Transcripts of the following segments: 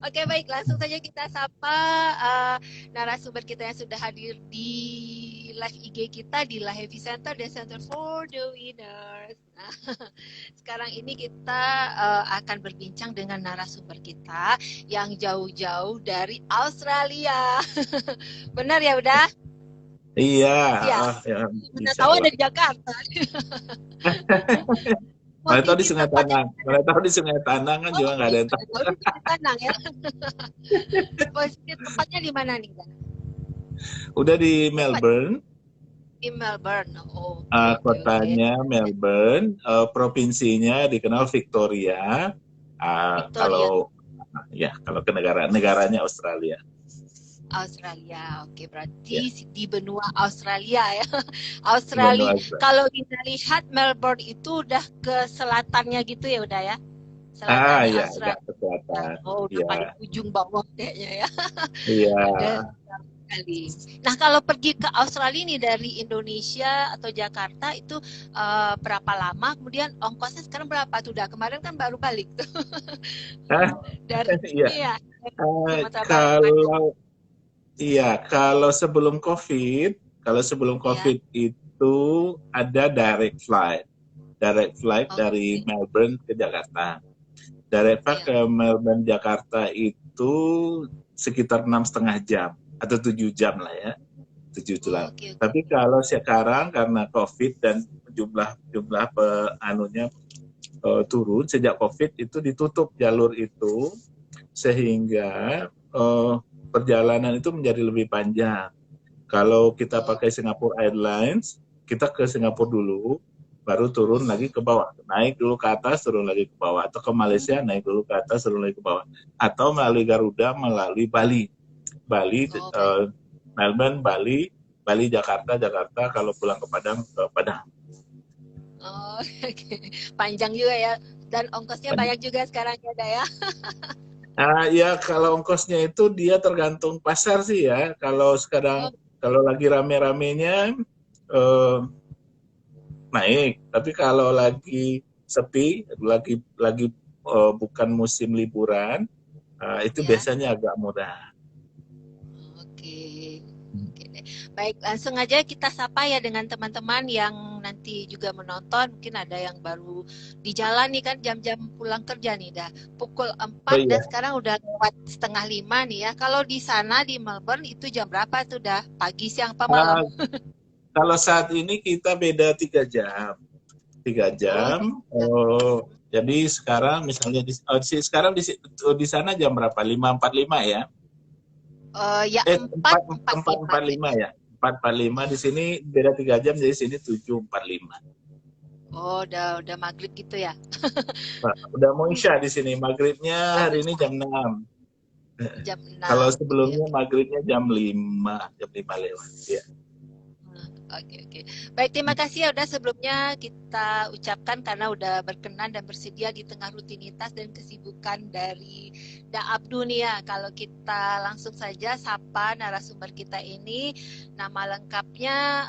Oke, baik. Langsung saja kita sapa narasumber kita yang sudah hadir di live IG kita di Live Center, The Center for the Winners. Nah, sekarang ini kita akan berbincang dengan narasumber kita yang jauh-jauh dari Australia. Benar ya, udah? Iya, Ya. ya, Mana insya tahu Allah. ada di Jakarta. Mana tahu di Posisi Sungai tepatnya Tanang, mana tahu di Sungai Tanang kan juga nggak ada yang mana tahu. tahu di Tanang ya. Posisi tepatnya di mana nih, Dan? Udah di Tepat Melbourne, di Melbourne. Oke, oke, oke. kotanya Melbourne, provinsinya dikenal Victoria. Victoria, Kalau ya kalau ke negaranya Australia. Australia. Oke, Ya, berarti di benua Australia ya. di benua Australia. Australia. Kalau kita lihat Melbourne itu udah ke selatannya gitu ya, udah ya. Selatannya Ya agak Australia. ke selatan. Oh, udah Ya, paling ujung bawah kayaknya ya. iya. Udah sekali. Nah, kalau pergi ke Australia ini dari Indonesia atau Jakarta itu berapa lama? Kemudian ongkosnya sekarang berapa tuh? Udah kemarin kan baru balik tuh Ah, dari iya. iya, Sumatera Barat Bandung. Kalau Iya, kalau sebelum Ya. COVID itu ada direct flight dari Oke. Melbourne ke Jakarta. Direct flight Ya. ke Melbourne Jakarta itu sekitar 6,5 jam atau 7 jam lah ya, 7 jam. Oke, oke. Tapi kalau sekarang karena COVID dan jumlah jumlah anunya turun sejak COVID itu ditutup jalur itu sehingga perjalanan itu menjadi lebih panjang. Kalau kita Oh, pakai Singapore Airlines, kita ke Singapura dulu, baru turun lagi ke bawah. Naik dulu ke atas, turun lagi ke bawah. Atau ke Malaysia, naik dulu ke atas, turun lagi ke bawah. Atau melalui Garuda, melalui Bali. Bali, oh baik. Melbourne, Bali, Bali, Jakarta, Jakarta. Kalau pulang ke Padang, ke Padang. Oh, oke. Panjang juga ya. Dan ongkosnya banyak juga sekarang ya, Dah, ya. Ya kalau ongkosnya itu dia tergantung pasar sih ya. Kalau sekarang Oh, kalau lagi rame-ramenya eh, naik, tapi kalau lagi sepi, lagi bukan musim liburan, itu ya. biasanya agak murah. Oke. Oke deh. Baik, langsung aja kita sapa ya dengan teman-teman yang nanti juga menonton. Mungkin ada yang baru di jalan nih kan jam-jam pulang kerja nih dah. Pukul Oh 4 dan iya, sekarang udah lewat setengah 5 nih ya. Kalau di sana di Melbourne itu jam berapa tuh dah? Pagi, siang, apa malam? uh, kalau saat ini kita beda 3 jam, tiga Oh, jam. Jadi sekarang misalnya sekarang di sana jam berapa? 5.45 ya? ya empat empat empat empat lima empat lima ya. 4.45 di sini beda 3 jam, jadi sini 7.45. Oh, udah maghrib gitu ya. Nah, udah mau isya di sini. Maghribnya Baru hari ini bisa jam 6. jam Kalau 6. Oke, sebelumnya oke. maghribnya jam 5 lewat. Ya. Oke, oke. Baik, terima kasih ya udah sebelumnya kita ucapkan karena udah berkenan dan bersedia di tengah rutinitas dan kesibukan dari Da Abdu nih ya. Kalau kita langsung saja sapa narasumber kita ini, nama lengkapnya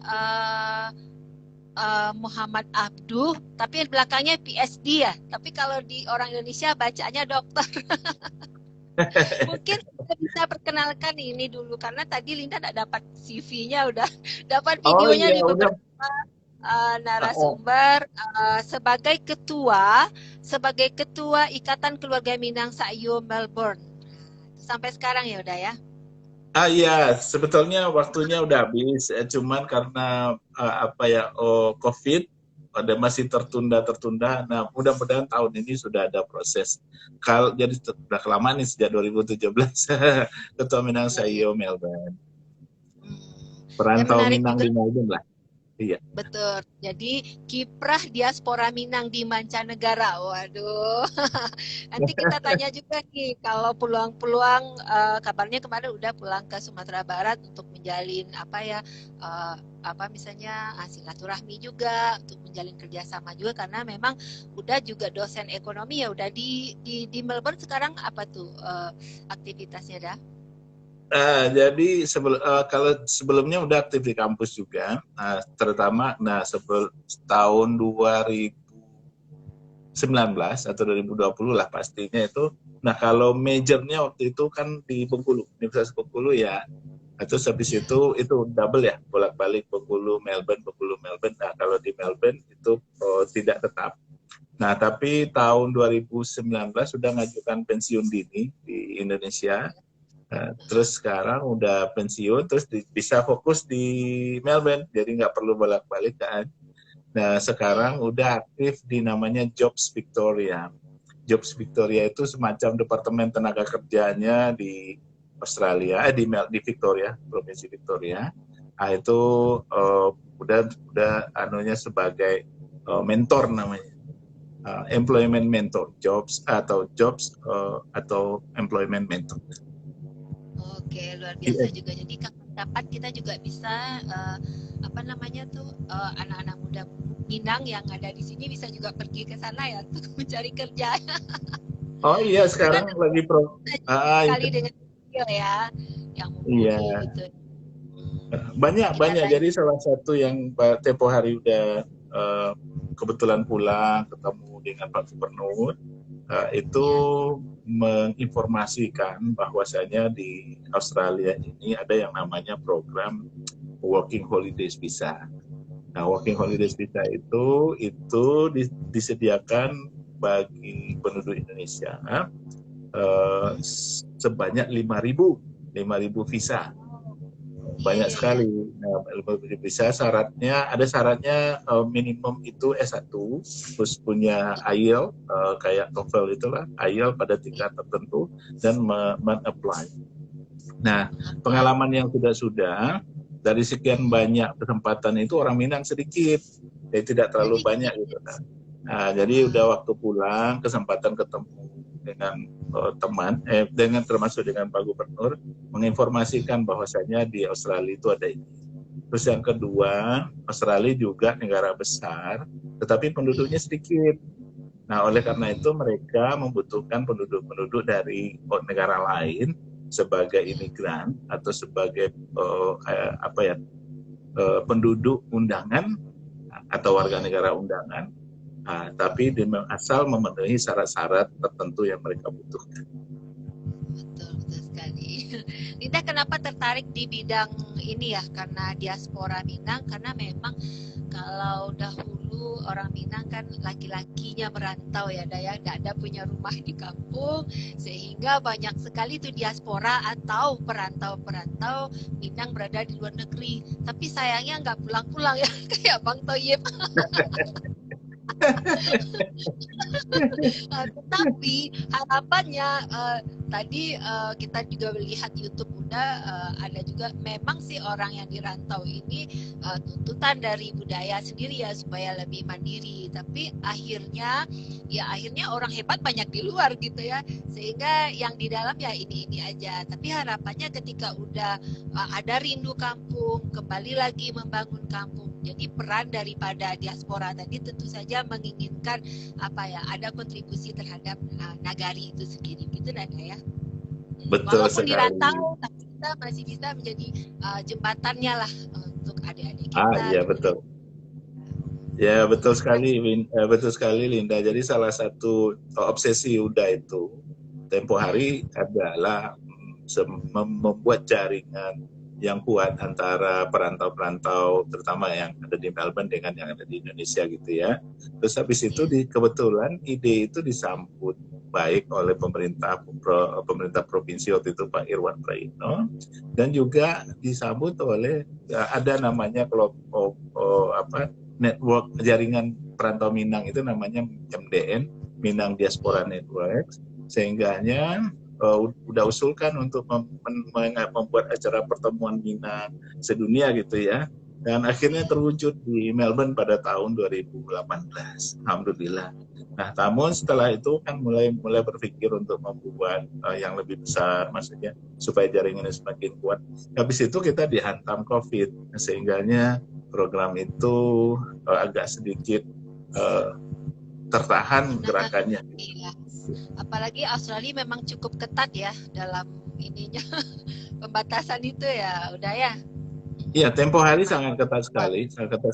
Muhammad Abduh, tapi belakangnya PSD ya. Tapi kalau di orang Indonesia bacanya dokter. Mungkin kita bisa perkenalkan ini dulu karena tadi Linda tidak dapat CV-nya, udah dapat Oh videonya iya, di udah. beberapa narasumber sebagai ketua Ikatan Keluarga Minang Sayu Melbourne. Sampai sekarang ya udah ya. Iya, sebetulnya waktunya udah habis. Cuman karena apa ya, COVID ada masih tertunda-tertunda. Nah, mudah-mudahan tahun ini sudah ada proses. Jadi sudah kelamaan nih sejak 2017 Ketua Minang Iya, iya. Sayo Melbourne. Dan Perantau menarik Minang juga. di Melbourne lah. Iya. Betul. Jadi kiprah diaspora Minang di mancanegara. Waduh. Nanti kita tanya juga nih kalau peluang-peluang kabarnya kemarin udah pulang ke Sumatera Barat untuk menjalin apa ya apa misalnya silaturahmi juga untuk menjalin kerjasama juga karena memang udah juga dosen ekonomi ya udah di Melbourne sekarang apa tuh aktivitasnya dah? Jadi kalau sebelumnya udah aktif di kampus juga, terutama tahun 2019 atau 2020 lah pastinya itu. Nah kalau majornya waktu itu kan di Bengkulu, Universitas Bengkulu ya. Terus habis itu double ya, bolak-balik Bengkulu, Melbourne, Bengkulu, Melbourne. Nah kalau di Melbourne itu tidak tetap. Nah tapi tahun 2019 sudah mengajukan pensiun dini di Indonesia. Terus sekarang udah pensiun, terus bisa fokus di Melbourne, jadi nggak perlu bolak-balik kan. Nah, sekarang udah aktif di namanya Jobs Victoria. Jobs Victoria itu semacam departemen tenaga kerjanya di Australia, di Victoria, provinsi Victoria. Nah, itu udah anunya sebagai mentor namanya. Employment mentor, jobs atau employment mentor. Oke, luar biasa juga. Jadi kapan kita juga bisa anak-anak muda Minang yang ada di sini bisa juga pergi ke sana ya untuk mencari kerja. Oh iya, sekarang lagi kali dengan skill ya yang mumpuni gitu. Banyak. Jadi salah satu yang tempo hari udah kebetulan pulang ketemu dengan Pak Gubernur itu menginformasikan bahwasanya di Australia ini ada yang namanya program Working Holidays Visa. Nah, Working Holidays Visa itu disediakan bagi penduduk Indonesia sebanyak 5.000 visa. Banyak sekali. Nah, bisa syaratnya minimum itu S1, terus punya IELTS kayak TOEFL itulah, IELTS pada tingkat tertentu dan men-apply. Nah, pengalaman yang sudah dari sekian banyak kesempatan itu orang Minang sedikit, jadi tidak terlalu banyak gitu kan. Nah, jadi udah waktu pulang kesempatan ketemu dengan teman, termasuk dengan Pak Gubernur, menginformasikan bahwasanya di Australia itu ada ini. Terus yang kedua, Australia juga negara besar, tetapi penduduknya sedikit. Nah, oleh karena itu mereka membutuhkan penduduk-penduduk dari negara lain sebagai imigran atau sebagai penduduk undangan atau warga negara undangan. Tapi asal memenuhi syarat-syarat tertentu yang mereka butuhkan. Betul sekali. Linda kenapa tertarik di bidang ini ya? Karena diaspora Minang, karena memang kalau dahulu orang Minang kan laki-lakinya merantau ya, Daya, tidak ada punya rumah di kampung, sehingga banyak sekali tuh diaspora atau perantau-perantau Minang berada di luar negeri. Tapi sayangnya nggak pulang-pulang ya, kayak Bang Toyib. Tetapi harapannya tadi kita juga melihat YouTube udah ada juga memang sih orang yang dirantau ini tuntutan dari budaya sendiri ya supaya lebih mandiri. Tapi akhirnya orang hebat banyak di luar gitu ya, sehingga yang di dalam ya ini aja. Tapi harapannya ketika udah ada rindu kampung, kembali lagi membangun kampung. Jadi peran daripada diaspora tadi tentu saja menginginkan ada kontribusi terhadap nagari itu sendiri, gitu Nada ya. Betul walaupun sekali. Dirantau, tapi kita masih bisa menjadi jembatannya lah untuk adik-adik kita. Iya betul. Ya betul sekali Linda. Jadi salah satu obsesi Uda itu tempo hari adalah membuat jaringan yang kuat antara perantau-perantau terutama yang ada di Melbourne dengan yang ada di Indonesia gitu ya. Terus habis itu kebetulan ide itu disambut baik oleh pemerintah provinsi waktu itu Pak Irwan Prayitno, dan juga disambut oleh ada namanya kelompok network jaringan perantau Minang itu namanya MDN, Minang Diaspora Network, sehingganya udah usulkan untuk membuat acara pertemuan Minang sedunia gitu ya, dan akhirnya terwujud di Melbourne pada tahun 2018, alhamdulillah. Nah, namun setelah itu kan mulai berpikir untuk membuat yang lebih besar, maksudnya supaya jaringannya semakin kuat. Habis itu kita dihantam COVID, sehingganya program itu agak sedikit tertahan gerakannya. Iya. Apalagi Australia memang cukup ketat ya dalam ininya pembatasan itu ya, udah ya. Iya, tempo hari Nah, sangat ketat sekali, sangat ketat.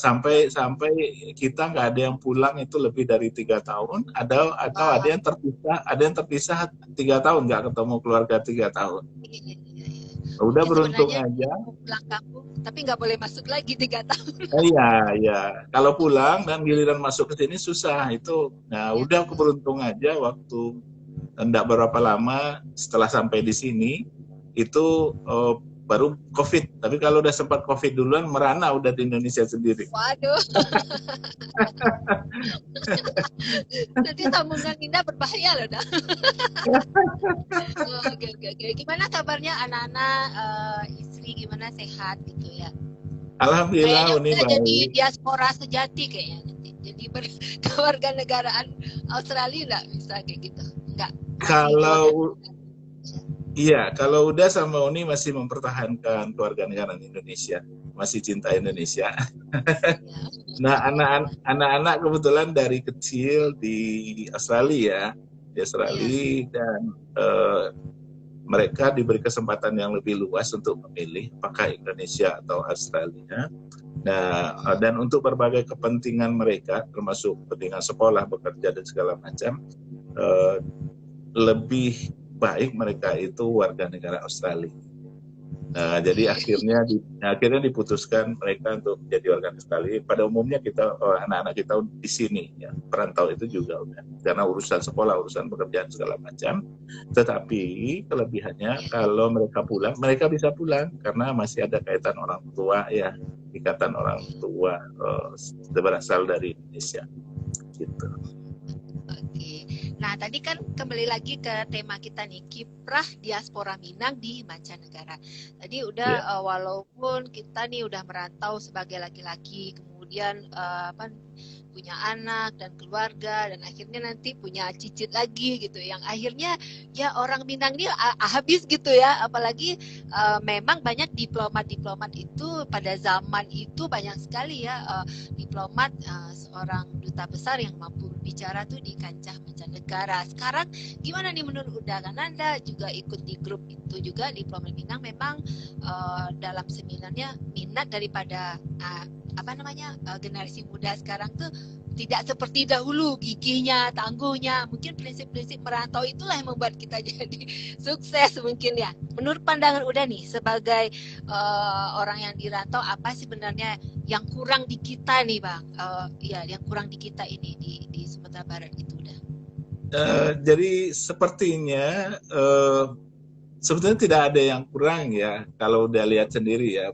Sampai kita nggak ada yang pulang itu lebih dari 3 tahun, atau wah, ada yang terpisah 3 tahun nggak ketemu keluarga 3 tahun. iya, iya, iya, iya. Udah Mungkin beruntung sebenarnya aja. dia mau pulang kampung, tapi nggak boleh masuk lagi 3 tahun. Iya, iya. Kalau pulang dan giliran masuk ke sini susah itu. Nah, Ya udah aku betul. beruntung aja waktu enggak berapa lama setelah sampai di sini itu baru COVID. Tapi kalau udah sempat COVID duluan, merana udah di Indonesia sendiri. Waduh, nanti sambungan Linda berbahaya loh, dah. Oh, oke, oke, oke. Gimana kabarnya anak-anak, istri gimana, sehat gitu ya? Kayaknya Alhamdulillah, ini udah jadi baik. diaspora sejati kayaknya nanti. Jadi kewarganegaraan Australia nggak bisa kayak gitu. Nggak, masih Kalau kewarganegaraan. Iya, kalau udah sama Uni masih mempertahankan kewarganegaraan Indonesia, masih cinta Indonesia. Ya. Nah, anak-anak kebetulan dari kecil di Australia, Iya sih. dan eh, mereka diberi kesempatan yang lebih luas untuk memilih apakah Indonesia atau Australia. Nah, dan untuk berbagai kepentingan mereka, termasuk kepentingan sekolah, bekerja dan segala macam, eh, lebih baik mereka itu warga negara Australia. Nah, jadi Oke. akhirnya diputuskan mereka untuk menjadi warga negara Australia. Pada umumnya kita anak-anak kita di sini ya, perantau itu juga udah karena urusan sekolah, urusan pekerjaan segala macam. Tetapi kelebihannya Iya. kalau mereka pulang, mereka bisa pulang karena masih ada kaitan orang tua ya, ikatan orang tua berasal dari Indonesia gitu. Oke. Nah, tadi kan kembali lagi ke tema kita nih, kiprah diaspora Minang di mancanegara. Tadi udah Ya. walaupun kita nih udah merantau sebagai laki-laki, kemudian punya anak dan keluarga dan akhirnya nanti punya cicit lagi gitu yang akhirnya ya orang Minang ini habis gitu ya, apalagi memang banyak diplomat itu pada zaman itu banyak sekali ya diplomat, seorang duta besar yang mampu bicara tuh di kancah mancanegara. Sekarang gimana nih menurut Uda? Kan Anda juga ikut di grup itu juga, diplomat Minang memang dalam seminarnya minat daripada generasi muda sekarang tuh tidak seperti dahulu giginya, tangguhnya. Mungkin prinsip-prinsip merantau itulah yang membuat kita jadi sukses mungkin ya. Menurut pandangan Uda nih sebagai orang yang dirantau, apa sih sebenarnya yang kurang di kita nih Bang? Ya, yang kurang di kita ini di Sumatera Barat itu udah. Jadi sepertinya sebetulnya tidak ada yang kurang ya kalau udah lihat sendiri ya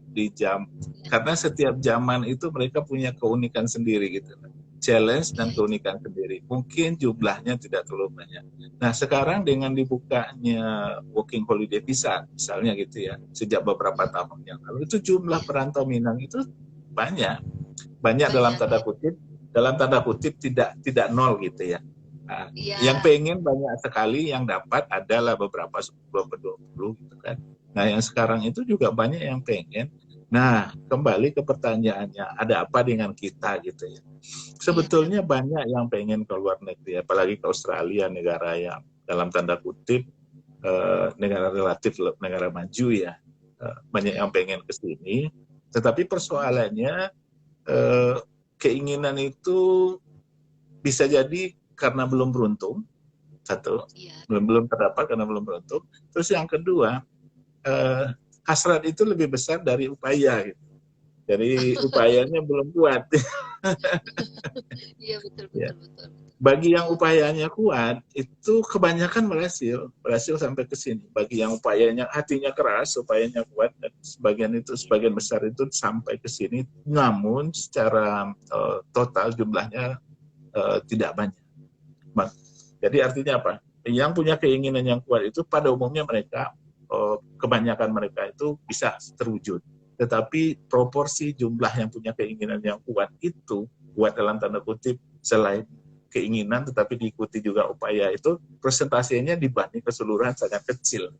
karena setiap zaman itu mereka punya keunikan sendiri gitu, challenge dan Iya, keunikan sendiri. Mungkin jumlahnya tidak terlalu banyak. Nah, sekarang dengan dibukanya working holiday visa misalnya gitu ya, sejak beberapa tahun yang lalu itu jumlah iya. perantau Minang itu banyak, banyak Banyak ya. dalam tanda kutip tidak nol gitu ya. Nah, yang Iya. pengen banyak sekali, yang dapat adalah beberapa 10-20 gitu kan. Nah, yang sekarang itu juga banyak yang pengen. Nah, kembali ke pertanyaannya, ada apa dengan kita gitu ya. Iya benar. Sebetulnya banyak yang pengen ke luar negeri, apalagi ke Australia, negara yang dalam tanda kutip negara relatif negara maju ya. Banyak yang pengen ke sini, tetapi persoalannya keinginan itu bisa jadi karena belum beruntung, satu, Iya. belum terdapat karena belum beruntung. Terus yang kedua, hasrat itu lebih besar dari upaya. Gitu. Jadi upayanya belum kuat. Iya betul Ya. betul betul. Bagi yang upayanya kuat, itu kebanyakan berhasil sampai ke sini. Bagi yang upayanya hatinya keras, upayanya kuat, dan sebagian besar itu sampai ke sini. Namun secara total jumlahnya tidak banyak. Jadi artinya apa? Yang punya keinginan yang kuat itu pada umumnya mereka, kebanyakan mereka itu bisa terwujud. Tetapi proporsi jumlah yang punya keinginan yang kuat itu, kuat dalam tanda kutip, selain keinginan tetapi diikuti juga upaya itu, presentasinya dibanding keseluruhan sangat kecil.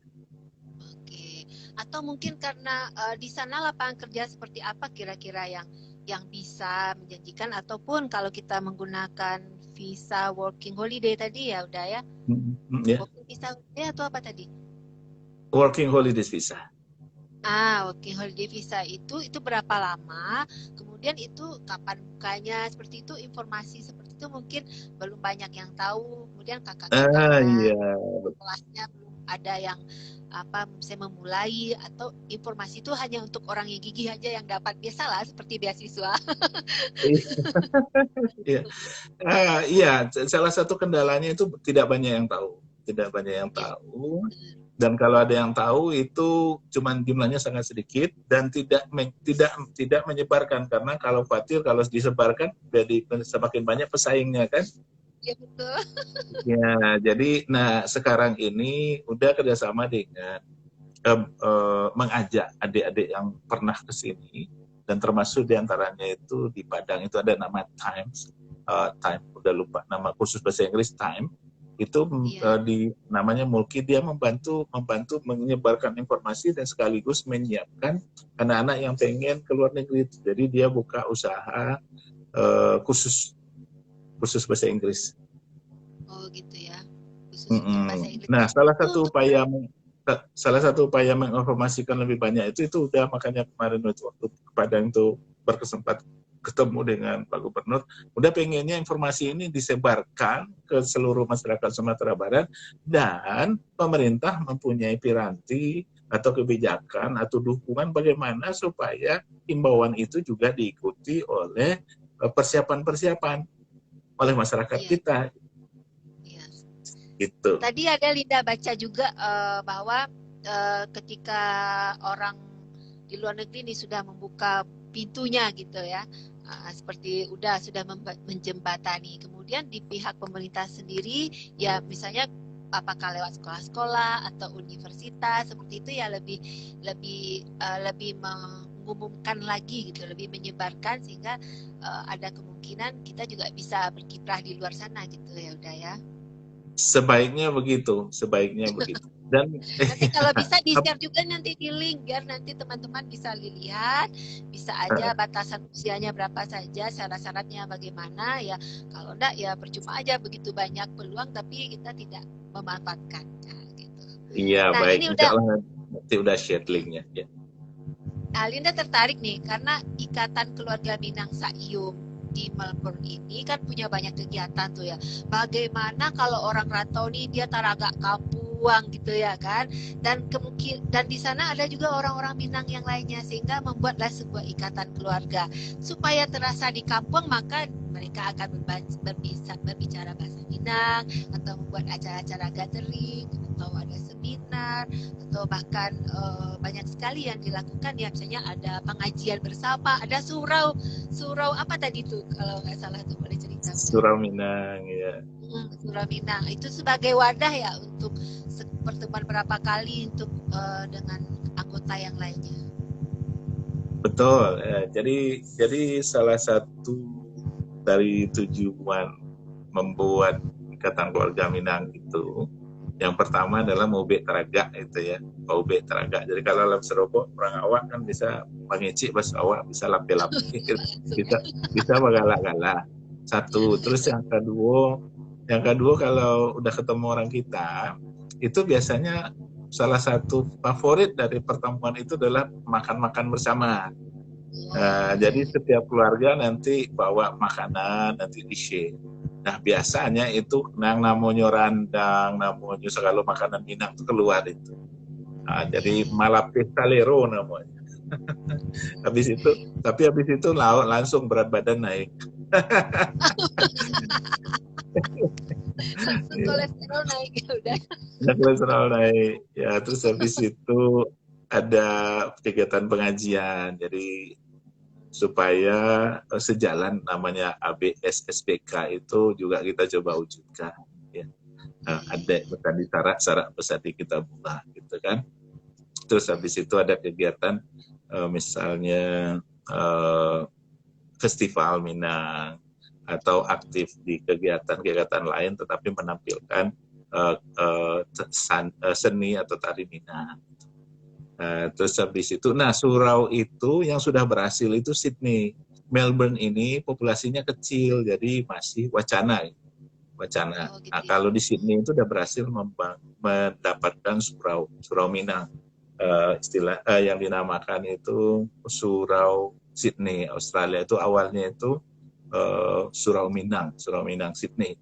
Oke. Atau mungkin karena di sana lapangan kerja seperti apa kira-kira yang bisa menjanjikan, ataupun kalau kita menggunakan visa working holiday tadi ya udah ya. Ya. Working visa atau apa tadi? Working holidays visa. Oke. Holiday visa itu berapa lama? Kemudian itu kapan bukanya? Seperti itu, informasi seperti itu mungkin belum banyak yang tahu. Kemudian kakak-kakaknya Iya, kelasnya belum ada yang saya memulai, atau informasi itu hanya untuk orang yang gigih aja yang dapat, biasalah seperti beasiswa. iya. Iya, salah satu kendalanya itu tidak banyak yang tahu, tidak banyak yang Ya, tahu. Dan kalau ada yang tahu itu cuman jumlahnya sangat sedikit dan tidak menyebarkan, karena kalau khawatir kalau disebarkan jadi semakin banyak pesaingnya kan. ya betul. Ya, jadi sekarang ini udah kerjasama dengan mengajak adik-adik yang pernah ke sini, dan termasuk diantaranya itu di Padang itu ada nama Time, udah lupa nama khusus bahasa Inggris Time, itu Iya, namanya Mulki, dia membantu menyebarkan informasi dan sekaligus menyiapkan anak-anak yang pengen ke luar negeri. Jadi dia buka usaha khusus bahasa Inggris. oh gitu ya. Khusus untuk bahasa Inggris. Nah, Itu untuk salah satu upaya menginformasikan lebih banyak itu udah, makanya kemarin waktu Padang itu berkesempatan ketemu dengan Pak Gubernur, udah pengennya informasi ini disebarkan ke seluruh masyarakat Sumatera Barat, dan pemerintah mempunyai piranti atau kebijakan atau dukungan bagaimana supaya himbauan itu juga diikuti oleh persiapan-persiapan oleh masyarakat iya, kita iya. gitu. Tadi ada Linda baca juga bahwa ketika orang di luar negeri ini sudah membuka pintunya gitu ya, seperti sudah menjembatani. Kemudian di pihak pemerintah sendiri, ya misalnya apakah lewat sekolah-sekolah atau universitas seperti itu, ya lebih mengumumkan lagi gitu, lebih menyebarkan, sehingga ada kemungkinan kita juga bisa berkiprah di luar sana gitu ya, udah ya. Sebaiknya begitu. Dan Nanti kalau bisa di-share juga nanti di link, biar nanti teman-teman bisa lihat, bisa aja batasan usianya berapa saja, syarat-syaratnya bagaimana ya. Kalau enggak ya percuma aja, begitu banyak peluang tapi kita tidak memanfaatkannya gitu. iya, Nah, baik, ini insya udah Allah nanti udah share linknya ya. Linda tertarik nih karena Ikatan Keluarga Minang Sakyum di Melbourne ini kan punya banyak kegiatan tuh ya. Bagaimana kalau orang rantau nih, dia agak kampung gitu ya kan? Dan di sana ada juga orang-orang Minang yang lainnya, sehingga membuatlah sebuah ikatan keluarga supaya terasa di kampung. Maka mereka akan berbicara bahasa Minang, atau membuat acara-acara gathering, atau ada seminar, atau bahkan banyak sekali yang dilakukan ya. Misalnya ada pengajian bersama, ada surau apa tadi tuh kalau nggak salah tuh, boleh cerita udah. Surau Minang ya. Surau Minang itu sebagai wadah ya untuk pertemuan berapa kali untuk dengan anggota yang lainnya. Betul. Jadi salah satu dari tujuan membuat Ikatan Keluarga Minang itu, yang pertama adalah Maube Teraga itu ya, Maube Teraga. Jadi kalau dalam Serobok orang awak kan bisa mengecik bahasa awak, bisa lape-lape, bisa mengalak-galak. Satu, terus yang kedua kalau udah ketemu orang kita, itu biasanya salah satu favorit dari pertemuan itu adalah makan-makan bersama. Jadi setiap keluarga nanti bawa makanan, nanti di-share. Nah, biasanya itu yang namanya randang, namanya segala makanan Minang itu keluar itu. Jadi Malapis Talero namanya. Habis itu langsung berat badan naik. Langsung kolesterol naik ya udah. Kolesterol naik. Ya, terus habis itu ada kegiatan pengajian. Jadi supaya sejalan namanya ABS-SPK itu juga kita coba wujudkan ya. Ada tadi syarat-syarat pesati kita buka gitu kan. Terus habis itu ada kegiatan misalnya festival Minang, atau aktif di kegiatan-kegiatan lain tetapi menampilkan seni atau tari Minang. Terus habis itu, surau itu yang sudah berhasil itu Sydney. Melbourne ini populasinya kecil, jadi masih wacana. Oh gitu ya. Kalau di Sydney itu sudah berhasil mendapatkan surau Minang. yang dinamakan itu Surau Sydney Australia. Itu awalnya itu Surau Minang Sydney.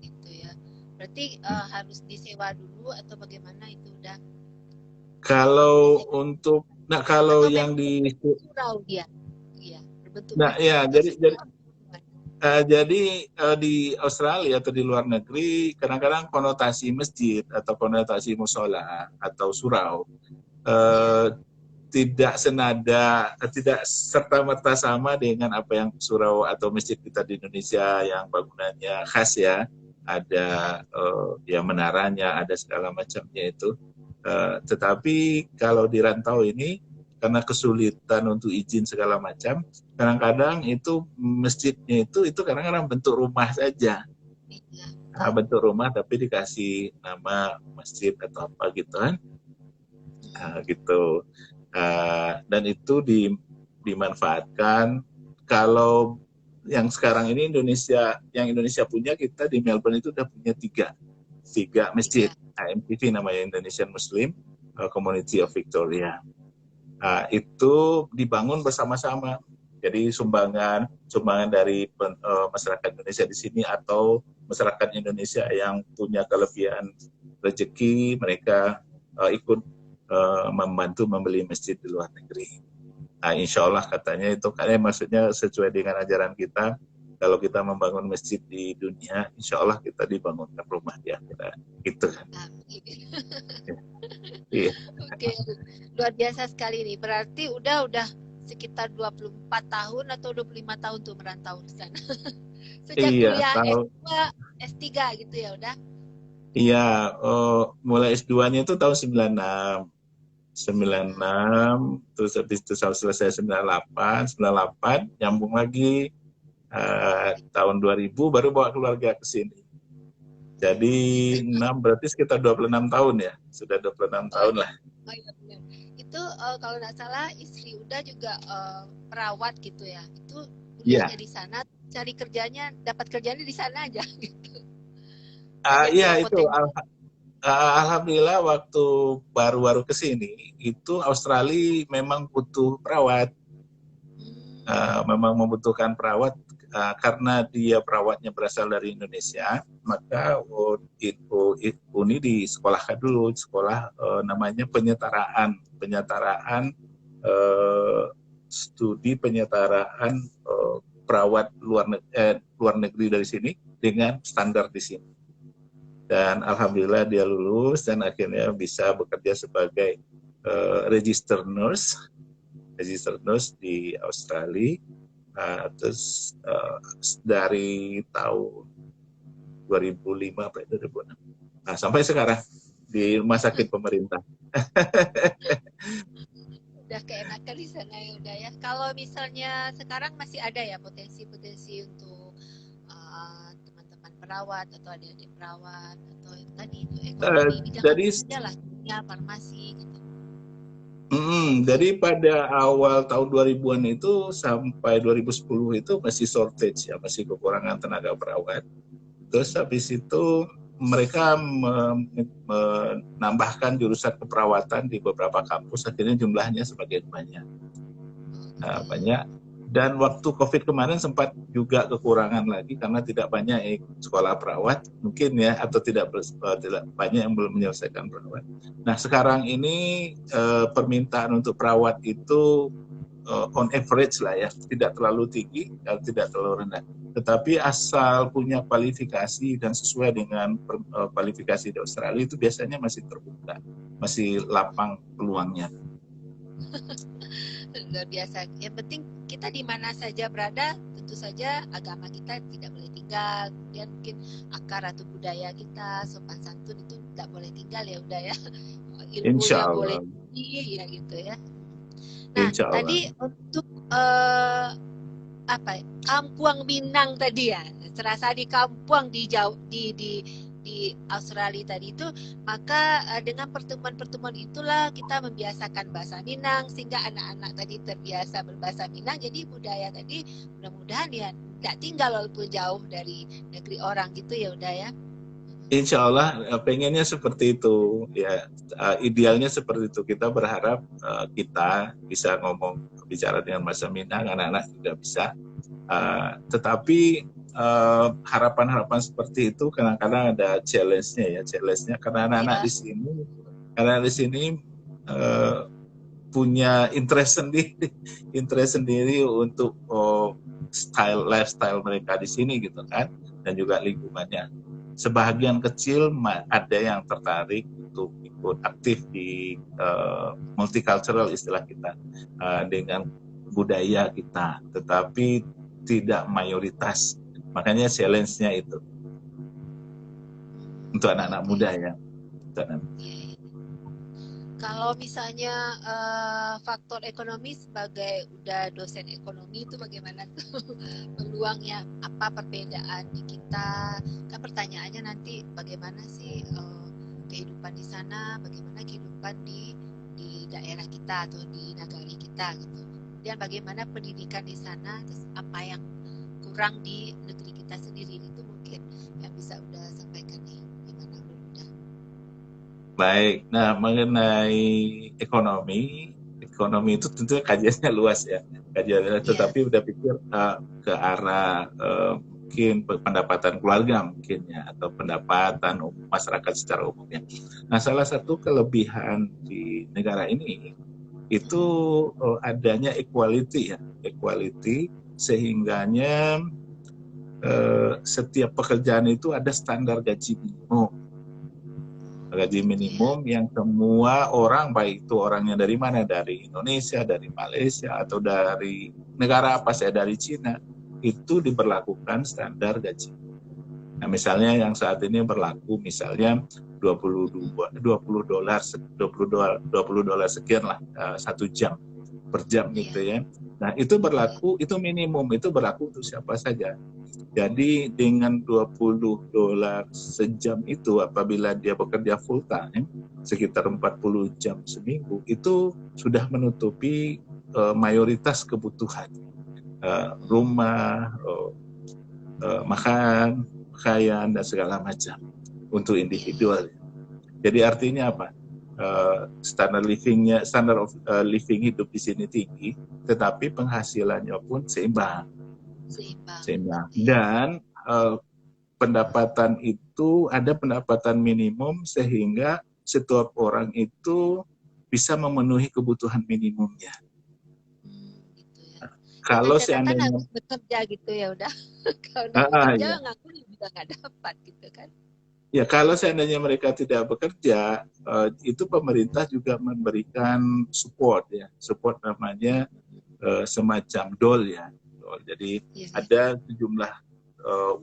Gitu ya. Berarti harus disewa dulu atau bagaimana itu udah? Kalau Disewa. untuk kalau Atau yang memang di surau dia? Iya, berbentuk nah bukit ya atau surau? jadi di Australia atau di luar negeri kadang-kadang konotasi masjid atau konotasi musola atau surau Ya. tidak senada, tidak serta-merta sama dengan apa yang surau atau masjid kita di Indonesia yang bangunannya khas ya, ada ya menaranya, ada segala macamnya itu. Tetapi kalau di rantau ini karena kesulitan untuk izin segala macam, kadang-kadang itu masjidnya itu kadang-kadang bentuk rumah saja. Iya. Bentuk rumah tapi dikasih nama masjid atau apa gitu kan. Gitu. Dan itu dimanfaatkan. Kalau yang sekarang ini yang Indonesia punya, kita di Melbourne itu udah punya tiga masjid. IMTV namanya, Indonesian Muslim Community of Victoria. Itu dibangun bersama-sama. Jadi sumbangan dari masyarakat Indonesia di sini atau masyarakat Indonesia yang punya kelebihan rezeki, mereka ikut membantu membeli masjid di luar negeri. Insya Allah katanya itu, maksudnya sesuai dengan ajaran kita, kalau kita membangun masjid di dunia, insya Allah kita dibangunkan rumah di akhirat. Gitu kan. Iya. Oke, luar biasa sekali nih. Berarti udah sekitar 24 tahun atau 25 tahun tuh merantau di sana. Sejak kuliah S2, S3 gitu ya udah? Iya, mulai S2-nya itu tahun 96, terus habis itu selesai 98, nyambung lagi tahun 2000 baru bawa keluarga ke sini. Jadi 6 berarti sekitar 26 tahun ya, sudah 26 tahun lah. Oh iya benar. Itu kalau nggak salah istri udah juga perawat gitu ya. Itu kuliahnya di sana, cari kerjanya, dapat kerjanya di sana aja gitu. Iya itu alhamdulillah waktu baru-baru ke sini itu Australia memang butuh perawat. Memang membutuhkan perawat karena dia perawatnya berasal dari Indonesia, maka Uni disekolahkan dulu, namanya penyetaraan studi penyetaraan perawat luar negeri dari sini dengan standar di sini. Dan alhamdulillah dia lulus dan akhirnya bisa bekerja sebagai registered nurse di Australia. Terus dari tahun 2005 sampai 2006. Nah, sampai sekarang di rumah sakit pemerintah. Udah keenakan di sana ya udah ya. Kalau misalnya sekarang masih ada ya potensi-potensi untuk teman-teman perawat atau adik-adik perawat atau tadi itu ekonomi bidang apa saja lah, kimia, farmasi gitu. Jadi pada awal tahun 2000-an itu sampai 2010 itu masih shortage ya, masih kekurangan tenaga perawat. Terus habis itu mereka menambahkan jurusan keperawatan di beberapa kampus, akhirnya jumlahnya semakin banyak. Banyak. Dan waktu COVID kemarin sempat juga kekurangan lagi karena tidak banyak sekolah perawat mungkin ya, atau tidak banyak yang belum menyelesaikan perawat. Nah sekarang ini permintaan untuk perawat itu on average lah ya, tidak terlalu tinggi, tidak terlalu rendah. Tetapi asal punya kualifikasi dan sesuai dengan kualifikasi di Australia itu biasanya masih terbuka, masih lapang peluangnya. Luar biasa. Yang penting kita di mana saja berada, tentu saja agama kita tidak boleh tinggal. Kemudian mungkin akar atau budaya kita, sopan santun itu tidak boleh tinggal ya udah ya. Ilmu yang boleh tinggi ya gitu ya. Nah tadi untuk Kampuang Minang tadi ya, serasa di Kampuang di Australia tadi itu, maka dengan pertemuan-pertemuan itulah kita membiasakan bahasa Minang sehingga anak-anak tadi terbiasa berbahasa Minang, jadi budaya tadi mudah-mudahan ya tidak tinggal walaupun jauh dari negeri orang gitu ya udah ya. Insya Allah pengennya seperti itu ya, idealnya seperti itu. Kita berharap kita bisa bicara dengan Mas Minang, anak-anak juga bisa. Tetapi harapan-harapan seperti itu kadang-kadang ada challenge-nya ya, challenge-nya karena anak-anak Ya, di sini punya interest sendiri untuk lifestyle mereka di sini gitu kan, dan juga lingkungannya. Sebahagian kecil ada yang tertarik untuk ikut aktif di multicultural istilah kita, dengan budaya kita, tetapi tidak mayoritas. Makanya challenge-nya itu untuk anak-anak muda ya. Kalau misalnya faktor ekonomi, sebagai udah dosen ekonomi itu bagaimana tuh peluangnya, apa perbedaan di kita? Kan pertanyaannya nanti bagaimana sih kehidupan di sana, bagaimana kehidupan di daerah kita atau di negara kita gitu. Dan bagaimana pendidikan di sana, terus apa yang kurang di negeri kita sendiri, itu mungkin yang bisa udah sampaikan nih. Gimana udah? Baik, nah mengenai ekonomi itu tentunya kajiannya luas ya, tetapi udah pikir ke arah mungkin pendapatan keluarga mungkin ya, atau pendapatan masyarakat secara umumnya. Nah, salah satu kelebihan di negara ini itu adanya equality ya, sehingganya setiap pekerjaan itu ada standar gaji minimum yang semua orang, baik itu orangnya dari mana, dari Indonesia, dari Malaysia, atau dari negara apa, saya dari Cina, itu diberlakukan standar gaji. Nah, misalnya yang saat ini berlaku misalnya $20 sekian lah, 1 jam per jam gitu ya. Nah, itu berlaku, itu minimum, itu berlaku untuk siapa saja. Jadi dengan $20 sejam itu, apabila dia bekerja full time, sekitar 40 jam seminggu, itu sudah menutupi mayoritas kebutuhan. Rumah, makan, pakaian, dan segala macam untuk individual. Jadi artinya apa? Standar of living hidup di sini tinggi, tetapi penghasilannya pun seimbang. Dan pendapatan itu ada pendapatan minimum, sehingga setiap orang itu bisa memenuhi kebutuhan minimumnya. Gitu ya. Kalau seandainya harus bekerja gitu ya udah. Kalau udah bekerja ngaku juga nggak dapat gitu kan. Ya, kalau seandainya mereka tidak bekerja, itu pemerintah juga memberikan support ya. Support namanya semacam dol ya. Jadi ada sejumlah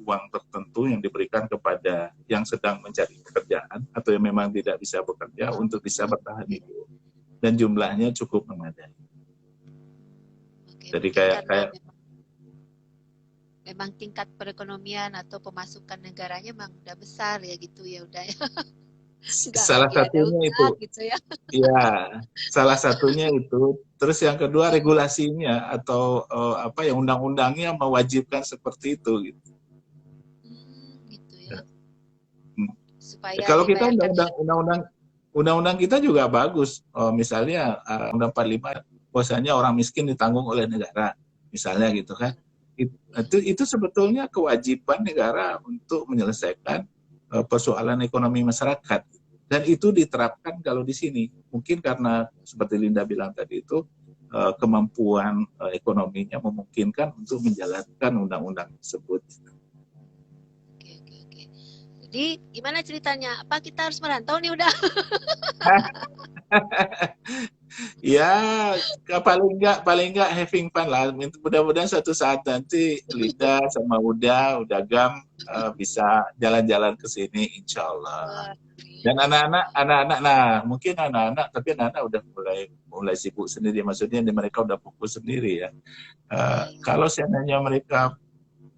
uang tertentu yang diberikan kepada yang sedang mencari pekerjaan atau yang memang tidak bisa bekerja untuk bisa bertahan hidup, dan jumlahnya cukup memadai. Jadi kayak memang tingkat perekonomian atau pemasukan negaranya memang udah besar ya gitu ya, udah ya. Salah satunya itu gitu ya. Ya, salah satunya itu. Terus yang kedua regulasinya atau yang undang-undangnya mewajibkan seperti itu gitu. Gitu ya. Supaya kalau kita undang-undang kita juga bagus. Misalnya Undang 45, bahwasanya orang miskin ditanggung oleh negara, misalnya gitu kan. Itu sebetulnya kewajiban negara untuk menyelesaikan persoalan ekonomi masyarakat, dan itu diterapkan kalau di sini. Mungkin karena seperti Linda bilang tadi itu, kemampuan ekonominya memungkinkan untuk menjalankan undang-undang tersebut. Oke. Jadi gimana ceritanya? Apa kita harus merantau nih udah? Ya, paling enggak having fun lah. Mudah-mudahan suatu saat nanti Linda sama udah Gam bisa jalan-jalan ke sini, insya Allah. Dan anak-anak, nah mungkin anak-anak, tapi anak-anak udah mulai sibuk sendiri. Maksudnya mereka udah fokus sendiri ya. Kalau seandainya mereka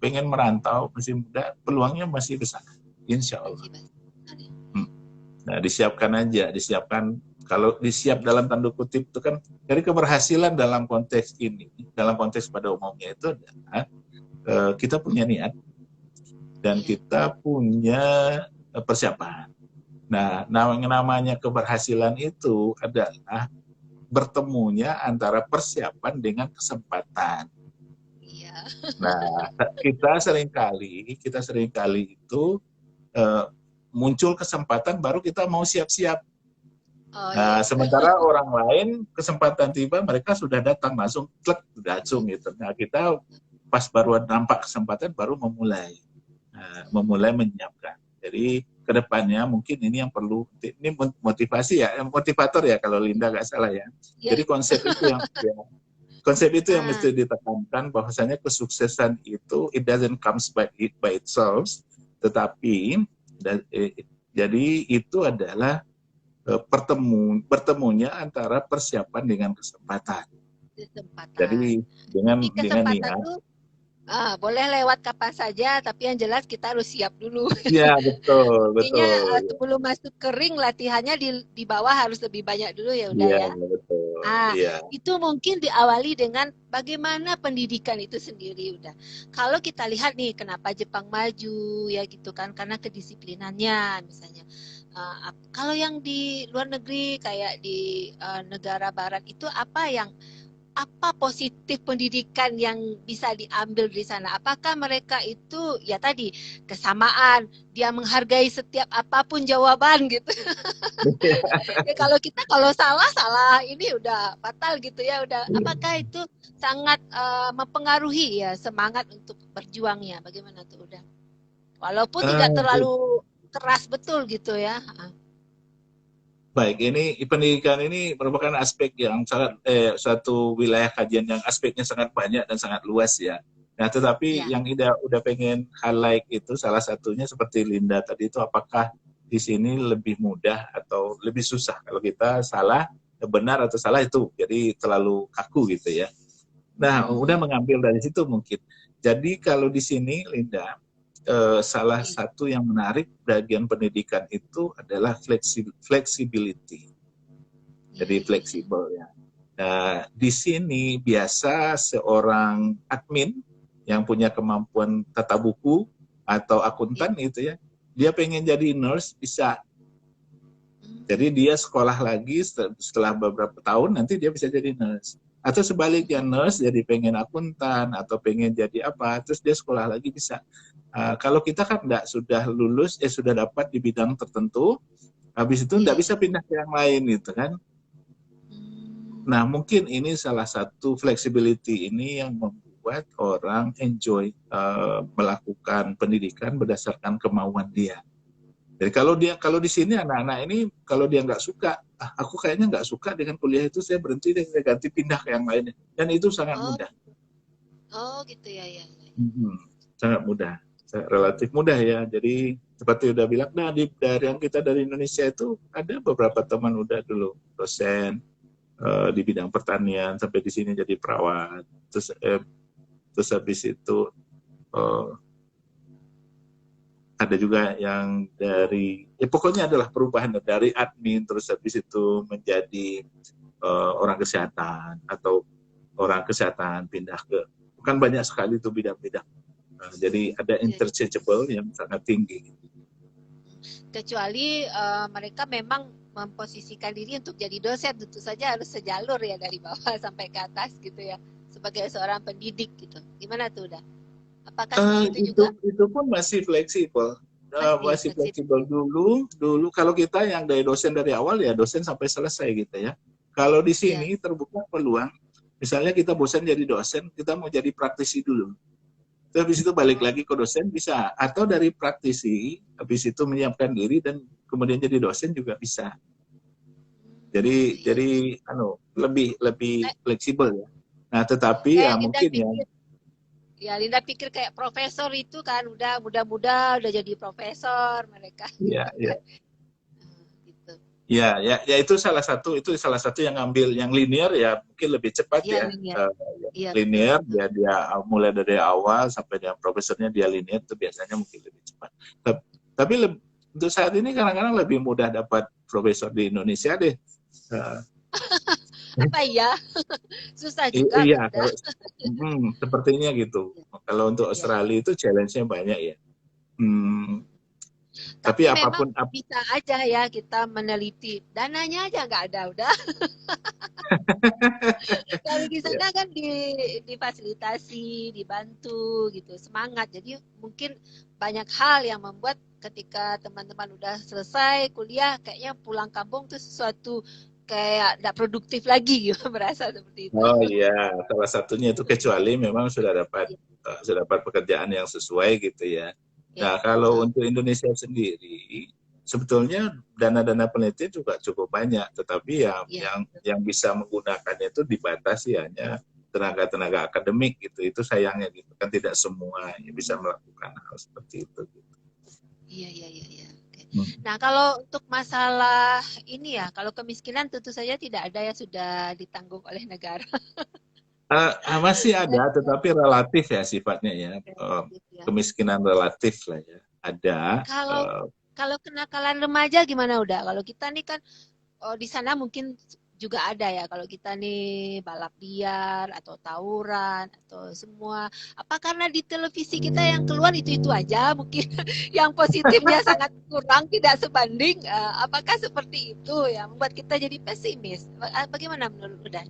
pengen merantau masih muda, peluangnya masih besar, insya Allah. Nah, disiapkan. Kalau disiap dalam tanda kutip itu kan dari keberhasilan dalam konteks ini, dalam konteks pada umumnya itu adalah kita punya niat dan kita punya persiapan. Nah, namanya keberhasilan itu adalah bertemunya antara persiapan dengan kesempatan. Iya. Nah, kita seringkali itu eh, muncul kesempatan baru kita mau siap-siap. Oh Nah, iya. sementara orang lain kesempatan tiba mereka sudah datang langsung klek langsung gitu. Nah, kita pas baru nampak kesempatan baru memulai menyiapkan. Jadi kedepannya mungkin ini yang perlu, ini motivasi ya, motivator ya kalau Linda nggak salah ya. Iya. Jadi konsep itu yang Ah, mesti ditekankan bahwasanya kesuksesan itu it doesn't comes by itself, tetapi jadi itu adalah bertemunya antara persiapan dengan kesempatan. kesempatan. Jadi Jadi dengan kesempatan niat. tuh boleh lewat kapan saja, tapi yang jelas kita harus siap dulu. Ya, betul, Intinya betul. sebelum masuk ke ring latihannya di bawah harus lebih banyak dulu ya udah Iya, ya. betul. Ah, Iya. itu mungkin diawali dengan bagaimana pendidikan itu sendiri udah. Kalau kita lihat nih kenapa Jepang maju ya gitu kan karena kedisiplinannya misalnya. Kalau yang di luar negeri kayak di negara barat itu apa positif pendidikan yang bisa diambil di sana? Apakah mereka itu ya tadi kesamaan, dia menghargai setiap apapun jawaban gitu. Ya kalau kita kalau salah salah ini udah fatal gitu ya udah. Apakah itu sangat mempengaruhi ya semangat untuk berjuangnya? Bagaimana tuh udah? Walaupun tidak Eh, terlalu keras betul gitu ya. Baik, ini pendidikan ini merupakan aspek yang sangat satu wilayah kajian yang aspeknya sangat banyak dan sangat luas ya. Nah, tetapi Ya. yang udah pengen highlight itu salah satunya seperti Linda tadi itu apakah di sini lebih mudah atau lebih susah kalau kita salah benar atau salah itu jadi terlalu kaku gitu ya. Nah, udah Mhm. mengambil dari situ mungkin. Jadi kalau di sini Linda salah Iya. satu yang menarik bagian pendidikan itu adalah flexibility. Iya, Jadi iya, iya. fleksibel ya. Nah, di sini biasa seorang admin yang punya kemampuan tata buku atau Iya. akuntan itu ya, dia pengen jadi nurse bisa. Jadi Hmm. dia sekolah lagi setelah beberapa tahun nanti dia bisa jadi nurse. Atau sebaliknya nurse jadi pengen akuntan atau pengen jadi apa, terus dia sekolah lagi bisa. Kalau kita kan enggak sudah lulus, sudah dapat di bidang tertentu, habis itu Iya, enggak bisa iya. pindah ke yang lain gitu kan. Hmm. Nah mungkin ini salah satu flexibility ini yang membuat orang enjoy melakukan pendidikan berdasarkan kemauan dia. Jadi kalau di sini anak-anak ini kalau dia nggak suka, aku kayaknya nggak suka dengan kuliah itu, saya berhenti deh, saya ganti pindah ke yang lainnya. Dan itu sangat Oh, mudah. oh gitu ya, ya, ya. Mhm. Sangat mudah, relatif mudah ya. Jadi seperti udah bilang, nah dari yang kita dari Indonesia itu ada beberapa teman udah dulu dosen di bidang pertanian sampai di sini jadi perawat. Terus habis itu eh, ada juga yang dari pokoknya adalah perubahan dari admin terus habis itu menjadi orang kesehatan atau orang kesehatan pindah ke kan banyak sekali itu bidang-bidang. Jadi ada Iya, iya. interchangeable yang sangat tinggi. Kecuali mereka memang memposisikan diri untuk jadi dosen, tentu saja harus sejalur ya dari bawah sampai ke atas gitu ya, sebagai seorang pendidik gitu. Gimana tuh udah? Apakah seperti itu Itu juga? itu pun masih fleksibel. Masih Masih fleksibel. fleksibel dulu kalau kita yang dari dosen dari awal ya dosen sampai selesai gitu ya. Kalau di Iya. sini terbuka peluang, misalnya kita bosan jadi dosen, kita mau jadi praktisi dulu. Terus habis itu balik Oh, lagi ke dosen bisa, atau dari praktisi habis itu menyiapkan diri dan kemudian jadi dosen juga bisa. gitu Jadi ya. jadi lebih lebih Kayak, fleksibel ya. Nah, tetapi kayak ya Linda mungkin ya. pikir, ya Linda pikir kayak profesor itu kan udah muda-muda udah jadi profesor mereka Ya, gitu ya. kan. Gitu. Itu salah satu yang ngambil yang linear ya mungkin lebih cepat Iya ya. linear. Eh, Iya betul Linear betul. dia mulai dari awal sampai dia profesornya dia linear itu biasanya mungkin lebih cepat. Tapi untuk saat ini kadang-kadang lebih mudah dapat profesor di Indonesia deh. Eh, Apa ya? Susah juga iya, bunda. kalau sepertinya gitu. Kalau untuk Iya iya. Australia itu challenge-nya banyak ya. Hmm, Tapi Tapi memang apapun bisa aja ya kita meneliti. Dananya aja nggak ada, udah. Kalau di ya, sana kan difasilitasi, dibantu gitu, semangat. Jadi mungkin banyak hal yang membuat ketika teman-teman udah selesai kuliah, kayaknya pulang kampung tuh sesuatu kayak tidak produktif lagi gitu, merasa seperti itu. oh iya, salah satunya itu kecuali memang Iya, sudah dapat pekerjaan yang sesuai gitu ya. iya. Nah, kalau untuk Indonesia sendiri, sebetulnya dana-dana penelitian juga cukup banyak, tetapi Iya. yang bisa menggunakannya itu dibatasi hanya tenaga-tenaga akademik gitu. Itu sayangnya gitu kan tidak semua yang bisa melakukan hal seperti itu. Gitu. Iya, iya, iya, iya. Oke. Hmm. Nah, kalau untuk masalah ini ya, kalau kemiskinan tentu saja tidak ada yang sudah ditanggung oleh negara. Masih ada, tetapi relatif ya sifatnya ya. Gitu ya. Kemiskinan relatif lah ya. Ada. Kalau eh, kalau kenakalan remaja gimana udah? Kalau kita nih kan di sana mungkin juga ada ya. Kalau kita nih balap liar atau tawuran atau semua. Apa karena di televisi kita yang keluar itu aja? Mungkin yang positifnya sangat kurang, tidak sebanding. Apakah seperti itu ya membuat kita jadi pesimis? Bagaimana menurut udah?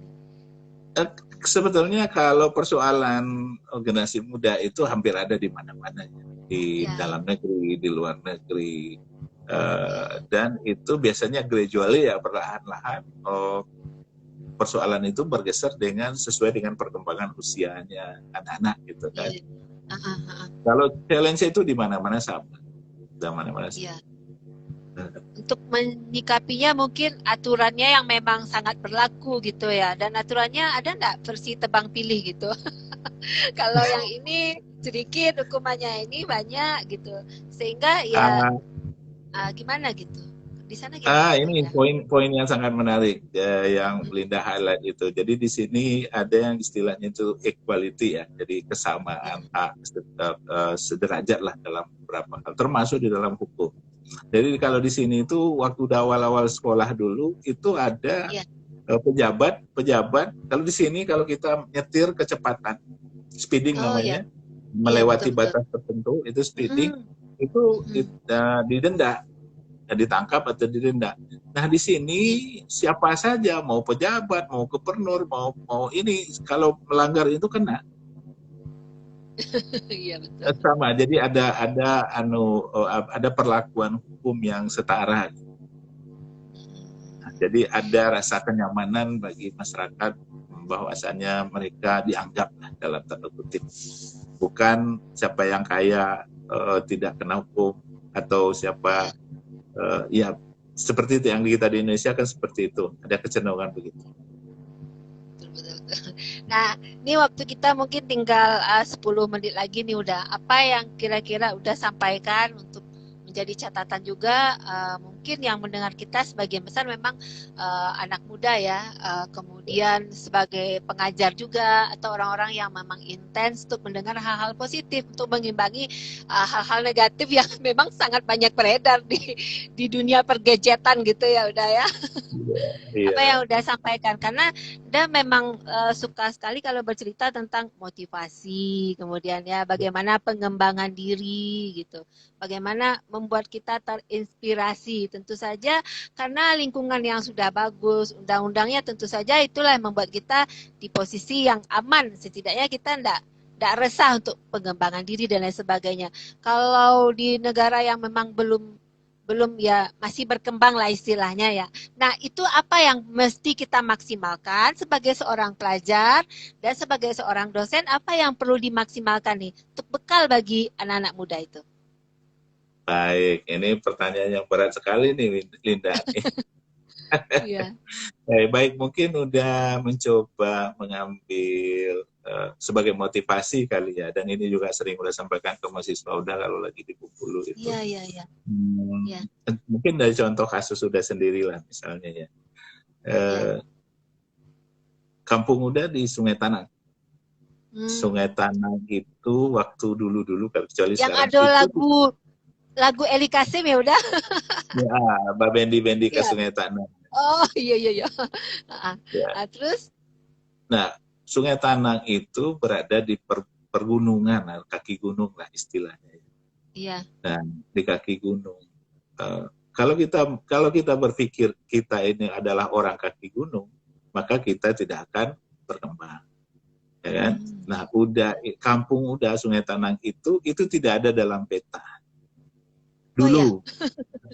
Eh, Sebetulnya kalau persoalan generasi muda itu hampir ada di mana-mana ya. Di Ya, dalam negeri, di luar negeri, ya, dan itu biasanya gradually ya perlahan-lahan persoalan itu bergeser dengan sesuai dengan perkembangan usianya anak-anak gitu kan. ya. Ah, ah, ah, ah. Kalau challenge itu di mana-mana sama, di mana-mana sama. Ya. Untuk menyikapinya mungkin aturannya yang memang sangat berlaku gitu ya. Dan aturannya ada nggak versi tebang pilih gitu? Kalau yang ini sedikit, hukumannya ini banyak gitu. Sehingga ya Uh, gimana gitu. Di sana gimana tuh ini udah? poin-poin yang sangat menarik yang Linda highlight itu. Jadi di sini ada yang istilahnya itu equality ya, jadi Ya, kesamaan hak sederajat lah dalam beberapa hal, termasuk di dalam hukum. Jadi kalau di sini itu waktu awal-awal sekolah dulu itu ada ya. pejabat. Kalau di sini kalau kita nyetir kecepatan, speeding Oh ya, namanya, iya betul melewati betul. batas tertentu itu speeding, Mm-mm. itu Mm-mm. didenda, ditangkap atau didenda. Nah di sini Iya, siapa saja mau pejabat, mau gubernur, mau ini kalau melanggar itu kena. iya betul. Sama. Jadi ada perlakuan hukum yang setara. Nah, jadi ada rasa kenyamanan bagi masyarakat bahwasannya mereka dianggap dalam tanda kutip bukan siapa yang kaya tidak kena hukum atau Iya, siapa ya seperti itu yang kita di Indonesia kan seperti itu, ada kecenderungan begitu. betul betul betul. Nah, ini waktu kita mungkin tinggal 10 menit lagi nih udah. Apa yang kira-kira udah sampaikan untuk menjadi catatan juga mungkin yang mendengar kita sebagian besar memang anak muda ya, kemudian sebagai pengajar juga atau orang-orang yang memang intens untuk mendengar hal-hal positif untuk mengimbangi hal-hal negatif yang memang sangat banyak beredar di dunia pergejetan gitu ya udah ya. Apa Iya, yang udah sampaikan karena dia memang suka sekali kalau bercerita tentang motivasi, kemudian ya bagaimana pengembangan diri gitu, bagaimana membuat kita terinspirasi. Tentu saja karena lingkungan yang sudah bagus, undang-undangnya tentu saja itulah yang membuat kita di posisi yang aman. Setidaknya kita tidak resah untuk pengembangan diri dan lain sebagainya. Kalau di negara yang memang belum belum ya masih berkembang lah istilahnya ya. Nah, itu apa yang mesti kita maksimalkan sebagai seorang pelajar dan sebagai seorang dosen, apa yang perlu dimaksimalkan nih untuk bekal bagi anak-anak muda itu? baik. Ini pertanyaan yang berat sekali nih, Linda. Iya. Baik, mungkin udah mencoba mengambil sebagai motivasi kali ya. Dan ini juga sering udah sampaikan ke mahasiswa udah kalau lagi di Bengkulu itu. Iya, iya, iya. Hmm, Iya, mungkin dari contoh kasus sudah sendirilah misalnya ya. iya. Eh, Kampung Uda di Sungai Tanang. Hmm. Sungai Tanang itu waktu dulu-dulu, kecuali Yang sekarang, ada itu lagu lagu Eli Kasim ya udah. ya, Babendi-bendi ke Iya. Sungai Tanang. Oh, iya iya iya. Ya. Terus Nah, Sungai Tanang itu berada di pergunungan, kaki gunung lah istilahnya. Iya. dan di kaki gunung. Eh, kalau kita berpikir kita ini adalah orang kaki gunung, maka kita tidak akan berkembang, ya kan? Nah, udah kampung udah Sungai Tanang itu tidak ada dalam peta Oh ya. dulu,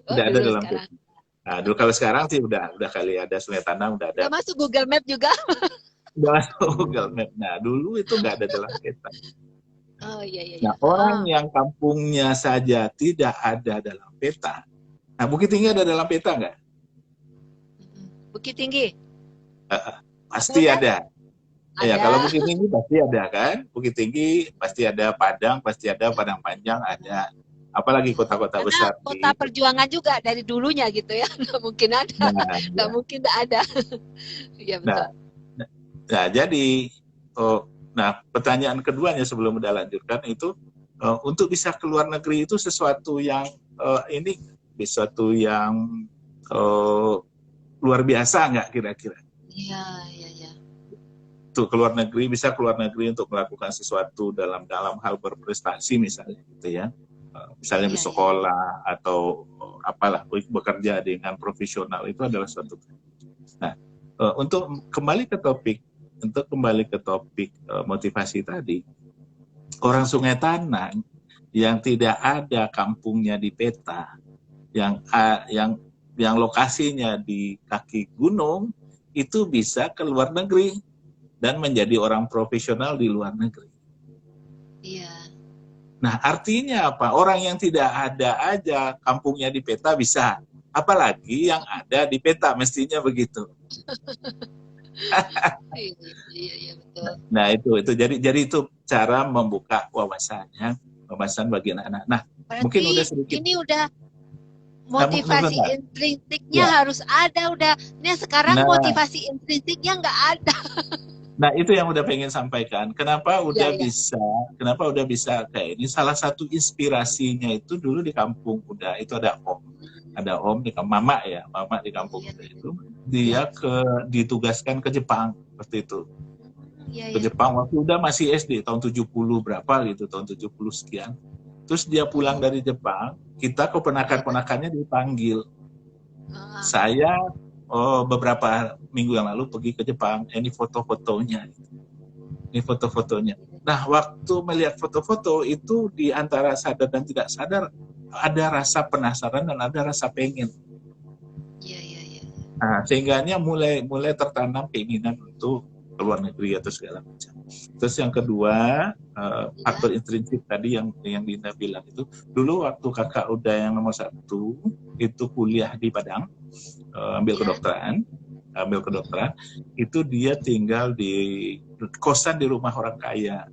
Oh tidak ada dulu dalam peta. sekarang. Nah, dulu kalau sekarang sih udah kali ada Sungai Tanang, udah ada Udah masuk Google Map juga. udah masuk Google Map. Nah, dulu itu nggak ada dalam peta. Oh iya iya iya. Nah, orang yang kampungnya saja tidak ada dalam peta. Nah, Bukit Tinggi ada dalam peta nggak? Bukit Tinggi. Pasti Ada kan? ada. Ya, kalau Ada. Bukit Tinggi pasti ada kan? Bukit Tinggi pasti ada, Padang pasti ada, Padang Panjang ada. Apalagi kota-kota Karena besar kota di. perjuangan juga dari dulunya gitu ya. Nggak mungkin ada. Nah, Nggak ya. mungkin nggak ada. Iya Nah, betul. nah jadi, nah pertanyaan keduanya sebelum udah lanjutkan itu, untuk bisa keluar negeri itu sesuatu yang ini sesuatu yang luar biasa nggak kira-kira? Iya iya iya. Untuk bisa keluar negeri untuk melakukan sesuatu dalam hal berprestasi misalnya gitu ya. Misalnya Iya iya. bersekolah atau apalah bekerja dengan profesional itu adalah suatu. Nah, untuk kembali ke topik motivasi tadi, orang Sungai Tanang yang tidak ada kampungnya di peta, yang lokasinya di kaki gunung, itu bisa ke luar negeri dan menjadi orang profesional di luar negeri. Iya. Nah, artinya apa? Orang yang tidak ada aja kampungnya di peta bisa. Apalagi yang ada di peta, mestinya begitu. Iya iya iya betul. Nah, itu jadi itu cara membuka wawasan bagi anak-anak. Nah, mungkin udah Berarti sedikit. ini udah Nah, motivasi bentar. intrinsiknya Ya. harus ada udah. Ini sekarang Nah, motivasi intrinsiknya nggak ada. Nah, itu yang udah pengen sampaikan. Kenapa Iya udah iya. bisa kayak ini? Salah satu inspirasinya itu dulu di kampung udah itu ada om di mama ya, mama di kampung Iya udah iya. itu dia ditugaskan ke Jepang seperti itu. Iya Ke iya. Jepang waktu udah masih SD tahun 70 berapa gitu, tahun 70 sekian. Terus dia pulang dari Jepang, kita keponakan-ponakannya dipanggil. Saya beberapa minggu yang lalu pergi ke Jepang, ini foto-fotonya. Nah, waktu melihat foto-foto itu di antara sadar dan tidak sadar ada rasa penasaran dan ada rasa pengen. Iya iya iya. Nah, sehingganya mulai tertanam keinginan untuk keluar negeri atau segala macam. Terus yang kedua, faktor intrinsik tadi yang Dinda bilang itu, dulu waktu kakak udah yang nomor 1 itu kuliah di Padang, ambil kedokteran, itu dia tinggal di kosan di rumah orang kaya.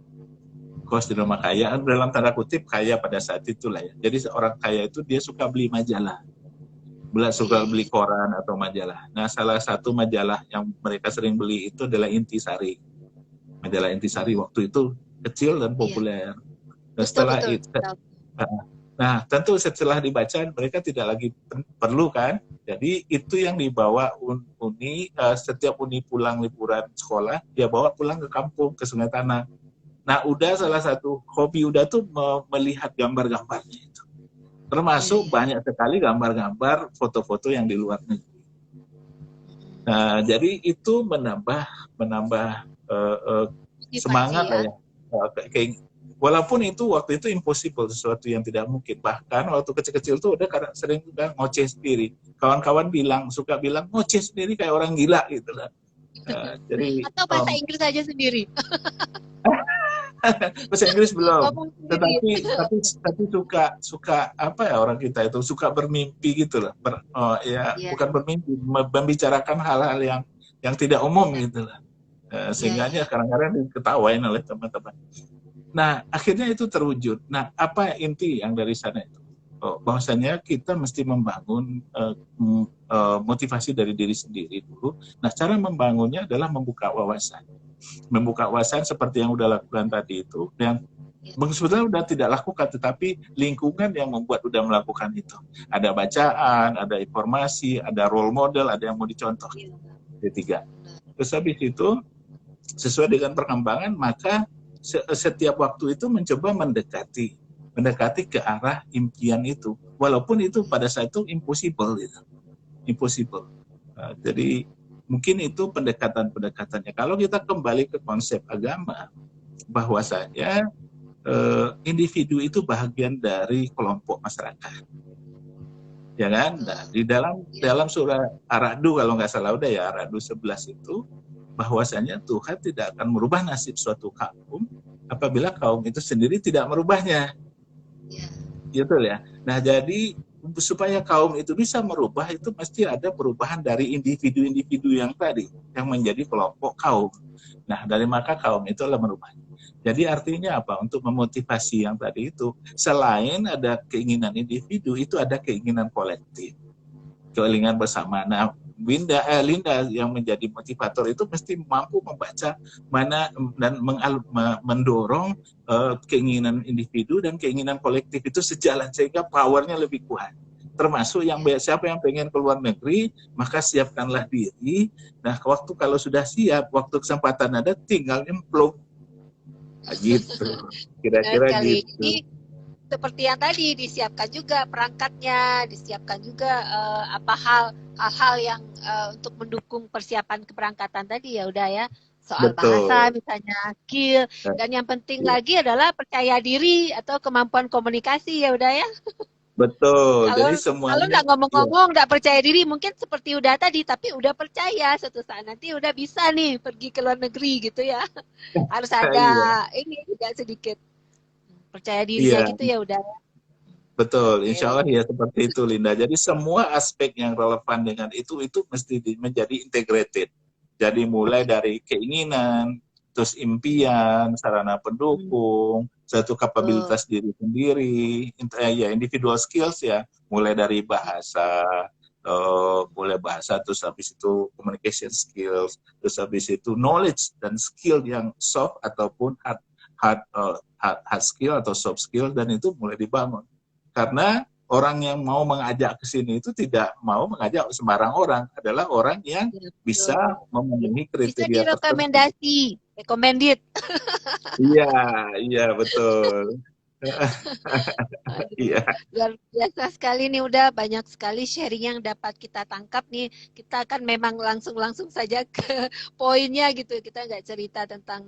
Kos di rumah kaya, dalam tanda kutip kaya pada saat itulah ya. Jadi orang kaya itu dia suka beli majalah. Suka beli koran atau majalah. Nah, salah satu majalah yang mereka sering beli itu adalah Intisari. Majalah Intisari waktu itu kecil dan populer. Dan setelah itu, nah tentu setelah dibaca mereka tidak lagi perlu kan. Jadi itu yang dibawa setiap uni pulang liburan sekolah, dia bawa pulang ke kampung, ke Sungai Tanang. Nah, udah salah satu hobi udah tuh melihat gambar-gambarnya itu. Termasuk banyak sekali gambar-gambar foto-foto yang di luar negeri. Nah, jadi itu menambah semangat ya. Walaupun itu waktu itu impossible, sesuatu yang tidak mungkin. Bahkan waktu kecil-kecil tuh udah sering ngoceh sendiri. Kawan-kawan suka bilang ngoceh sendiri kayak orang gila gitu lah. Jadi atau bahasa Inggris aja sendiri. Bahasa Inggris belum, tapi suka apa ya, orang kita itu suka bermimpi gitu lah, bukan bermimpi, membicarakan hal-hal yang tidak umum gitu lah, sehingganya kadang-kadang diketawain oleh teman-teman. Nah, akhirnya itu terwujud. Nah, apa inti yang dari sana itu? Bahwasanya kita mesti membangun motivasi dari diri sendiri dulu. Nah, cara membangunnya adalah membuka wawasan seperti yang udah lakukan tadi itu, yang sebetulnya udah tidak lakukan, tetapi lingkungan yang membuat udah melakukan itu. Ada bacaan, ada informasi, ada role model, ada yang mau dicontoh. Ketiga. Terus habis itu sesuai dengan perkembangan, maka setiap waktu itu mencoba mendekati mendekati ke arah impian itu, walaupun itu pada saat itu impossible gitu. Impossible. Jadi mungkin itu pendekatan-pendekatannya. Kalau kita kembali ke konsep agama, bahwasanya individu itu bagian dari kelompok masyarakat, ya kan? Nah, di dalam surah Ar-Ra'd, kalau nggak salah udah ya, Ar-Ra'd 11 itu, bahwasanya Tuhan tidak akan merubah nasib suatu kaum apabila kaum itu sendiri tidak merubahnya. Gitu ya. Nah, jadi supaya kaum itu bisa merubah, itu mesti ada perubahan dari individu-individu yang tadi, yang menjadi kelompok kaum. Nah, dari maka kaum itu adalah merubah. Jadi artinya apa? Untuk memotivasi yang tadi itu, selain ada keinginan individu, itu ada keinginan kolektif, keinginan bersama. Nah, Linda yang menjadi motivator itu mesti mampu membaca mana dan mendorong keinginan individu dan keinginan kolektif itu sejalan sehingga powernya lebih kuat. Termasuk siapa yang pengen ke luar negeri, maka siapkanlah diri. Nah, kalau sudah siap, waktu kesempatan ada, tinggal nyemplung. Nah, gitu. Kira-kira gitu. Jadi, seperti yang tadi, disiapkan juga perangkatnya, disiapkan juga hal-hal yang untuk mendukung persiapan keberangkatan tadi, ya udah ya. Soal Betul. bahasa misalnya, skill, dan yang penting lagi adalah percaya diri atau kemampuan komunikasi, ya udah ya. Betul. Jadi semuanya, kalau nggak ngomong-ngomong, nggak percaya diri, mungkin seperti udah tadi, tapi udah percaya suatu saat nanti udah bisa nih pergi ke luar negeri gitu ya. Harus ada ini juga sedikit percaya dirinya gitu ya udah. Betul, insya Allah ya seperti itu, Linda. Jadi semua aspek yang relevan dengan itu mesti menjadi integrated. Jadi mulai dari keinginan, terus impian, sarana pendukung, satu kapabilitas diri sendiri, individual skills ya, mulai dari bahasa, terus habis itu communication skills, terus habis itu knowledge dan skill yang soft ataupun hard skill atau soft skill, dan itu mulai dibangun. Karena orang yang mau mengajak ke sini itu tidak mau mengajak sembarang orang, adalah orang yang bisa memenuhi kriteria tertentu. Bisa direkomendasi, recommended. Iya, betul. Iya. Luar biasa sekali nih, udah banyak sekali sharing yang dapat kita tangkap nih. Kita kan memang langsung saja ke poinnya gitu. Kita nggak cerita tentang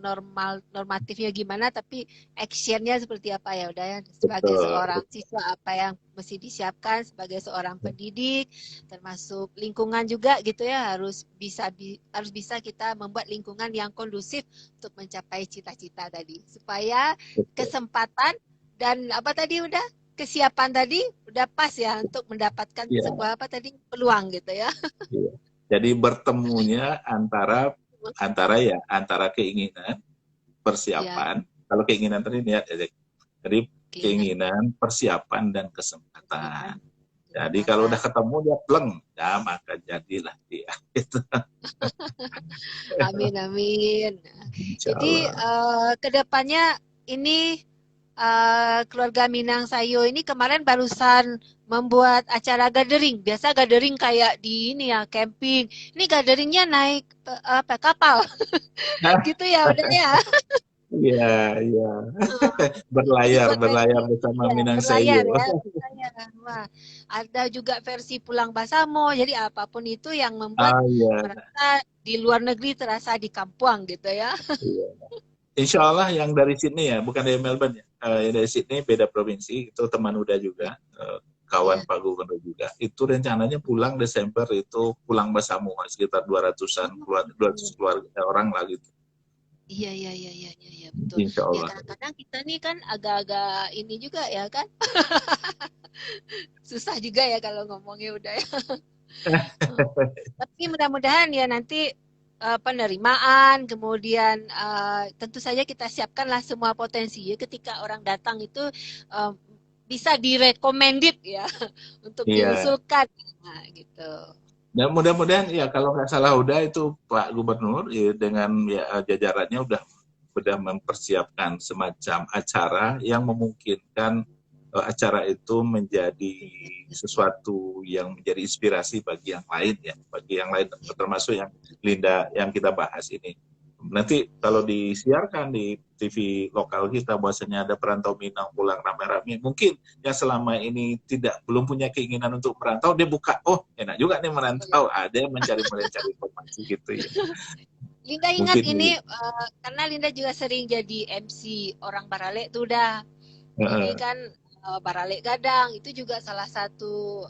normatifnya gimana, tapi actionnya seperti apa ya udah ya. Sebagai seorang siswa apa yang mesti disiapkan, sebagai seorang pendidik, termasuk lingkungan juga gitu ya, harus bisa kita membuat lingkungan yang kondusif untuk mencapai cita-cita tadi, supaya kesempatan dan kesiapan tadi udah pas ya untuk mendapatkan sebuah peluang gitu ya. Jadi bertemunya antara keinginan, persiapan. Kalau keinginan tadi lihat, jadi keinginan, persiapan dan kesempatan. Jadi kalau udah ketemu dia pleng, ya maka jadilah dia. Amin. Jadi kedepannya ini keluarga Minang Sayo ini kemarin barusan membuat acara gathering. Biasa gathering kayak di ini ya, camping. Ini gatheringnya naik kapal. Gitu ya udah ya. Iya. berlayar bersama Minang Sayo. Wah, ada juga versi pulang Basamo. Jadi apapun itu yang membuat merasa di luar negeri terasa di kampung gitu ya. Iya. Insya Allah yang dari Sydney ya, bukan dari Melbourne ya. Yang dari Sydney beda provinsi, itu teman udah juga, kawan Pak Gubernur juga. Itu rencananya pulang Desember itu pulang Basamo, sekitar 200 keluarga orang lah gitu. Iya, betul. Insya Allah. Ya kadang-kadang kita nih kan agak-agak ini juga ya kan. Susah juga ya kalau ngomongnya udah ya. Tapi mudah-mudahan ya nanti penerimaan, kemudian tentu saja kita siapkanlah semua potensi ya, ketika orang datang itu bisa direkomended ya untuk diusulkan gitu. Dan mudah-mudahan ya kalau nggak salah udah itu Pak Gubernur ya, dengan jajarannya udah mempersiapkan semacam acara yang memungkinkan acara itu menjadi sesuatu yang menjadi inspirasi bagi yang lain ya, termasuk yang Linda yang kita bahas ini, nanti kalau disiarkan di TV lokal kita bahwasanya ada perantau Minang pulang rame-rame, mungkin yang selama ini belum punya keinginan untuk merantau, dia buka, oh enak juga nih merantau, ada yang mencari informasi gitu ya. Linda ingat Mungkin ini karena Linda juga sering jadi MC orang Barale tuh udah. Ini kan Barale Gadang itu juga salah satu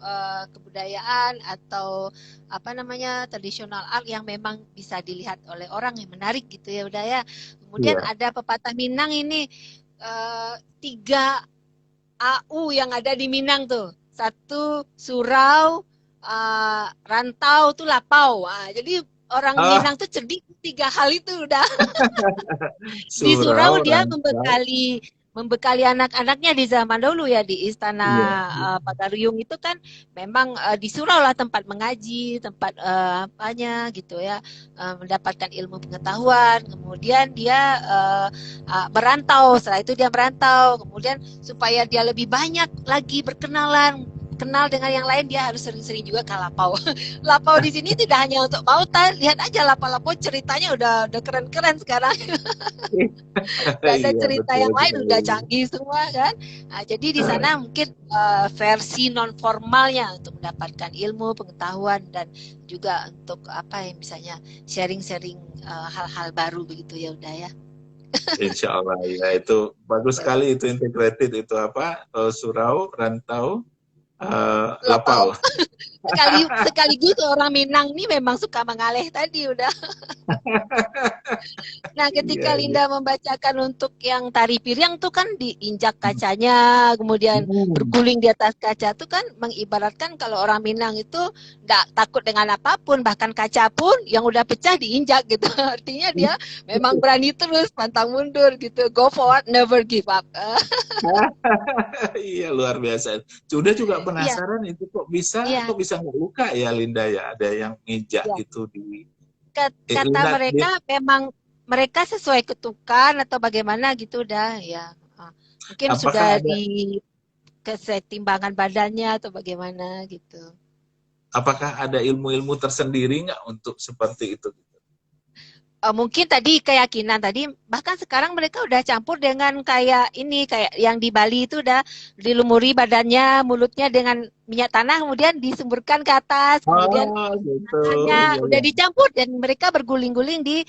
kebudayaan atau apa namanya tradisional art yang memang bisa dilihat oleh orang yang menarik gitu ya udah ya. Kemudian iya. ada pepatah Minang ini 3 AU yang ada di Minang tuh. Satu surau, rantau tuh lapau. Jadi orang Ah, Minang tuh cerdik 3 hal itu udah. Di surau surau, dia rantau, membekali anak-anaknya di zaman dulu ya di istana iya. Pagaruyung itu kan memang di surau lah tempat mengaji, tempat apanya gitu ya, mendapatkan ilmu pengetahuan. Kemudian dia merantau, setelah itu dia merantau, kemudian supaya dia lebih banyak lagi berkenalan kenal dengan yang lain dia harus sering-sering juga ke lapau. Lapau di sini tidak hanya untuk pautan, lihat aja lapau-lapau ceritanya udah keren-keren sekarang. Udah ada Iya, cerita betul yang lain sekali. udah canggih semua kan. Nah, jadi di sana mungkin versi non formalnya untuk mendapatkan ilmu, pengetahuan dan juga untuk apa yang misalnya sharing-sharing hal-hal baru begitu ya udah ya. Insya Allah ya, itu bagus Ya. sekali, itu integrated, itu apa, surau, rantau, Lapau. lapau. Sekaligus orang Minang ini memang suka mengaleh tadi udah. Nah, Iya, ketika iya. Linda membacakan untuk yang tari piring tuh kan diinjak kacanya, kemudian Hmm. berguling di atas kaca tuh kan mengibaratkan kalau orang Minang itu nggak takut dengan apapun, bahkan kaca pun yang udah pecah diinjak gitu. Artinya dia memang berani terus pantang mundur gitu, go forward, never give up. Iya, luar biasa. Sudah juga Iya, penasaran itu iya, kok bisa nggak luka ya Linda ya? Ada yang nginjak iya. itu di Kata Linda, mereka memang mereka sesuai ketukan atau bagaimana gitu dah ya. Mungkin sudah apakah ada di kesetimbangan badannya atau bagaimana gitu. ilmu-ilmu tersendiri nggak untuk seperti itu? Mungkin tadi keyakinan tadi bahkan sekarang mereka udah campur dengan kayak ini kayak yang di Bali itu udah dilumuri badannya mulutnya dengan minyak tanah kemudian disemburkan ke atas kemudian Oh, gitu. tangannya Iya, udah iya. dicampur dan mereka berguling-guling di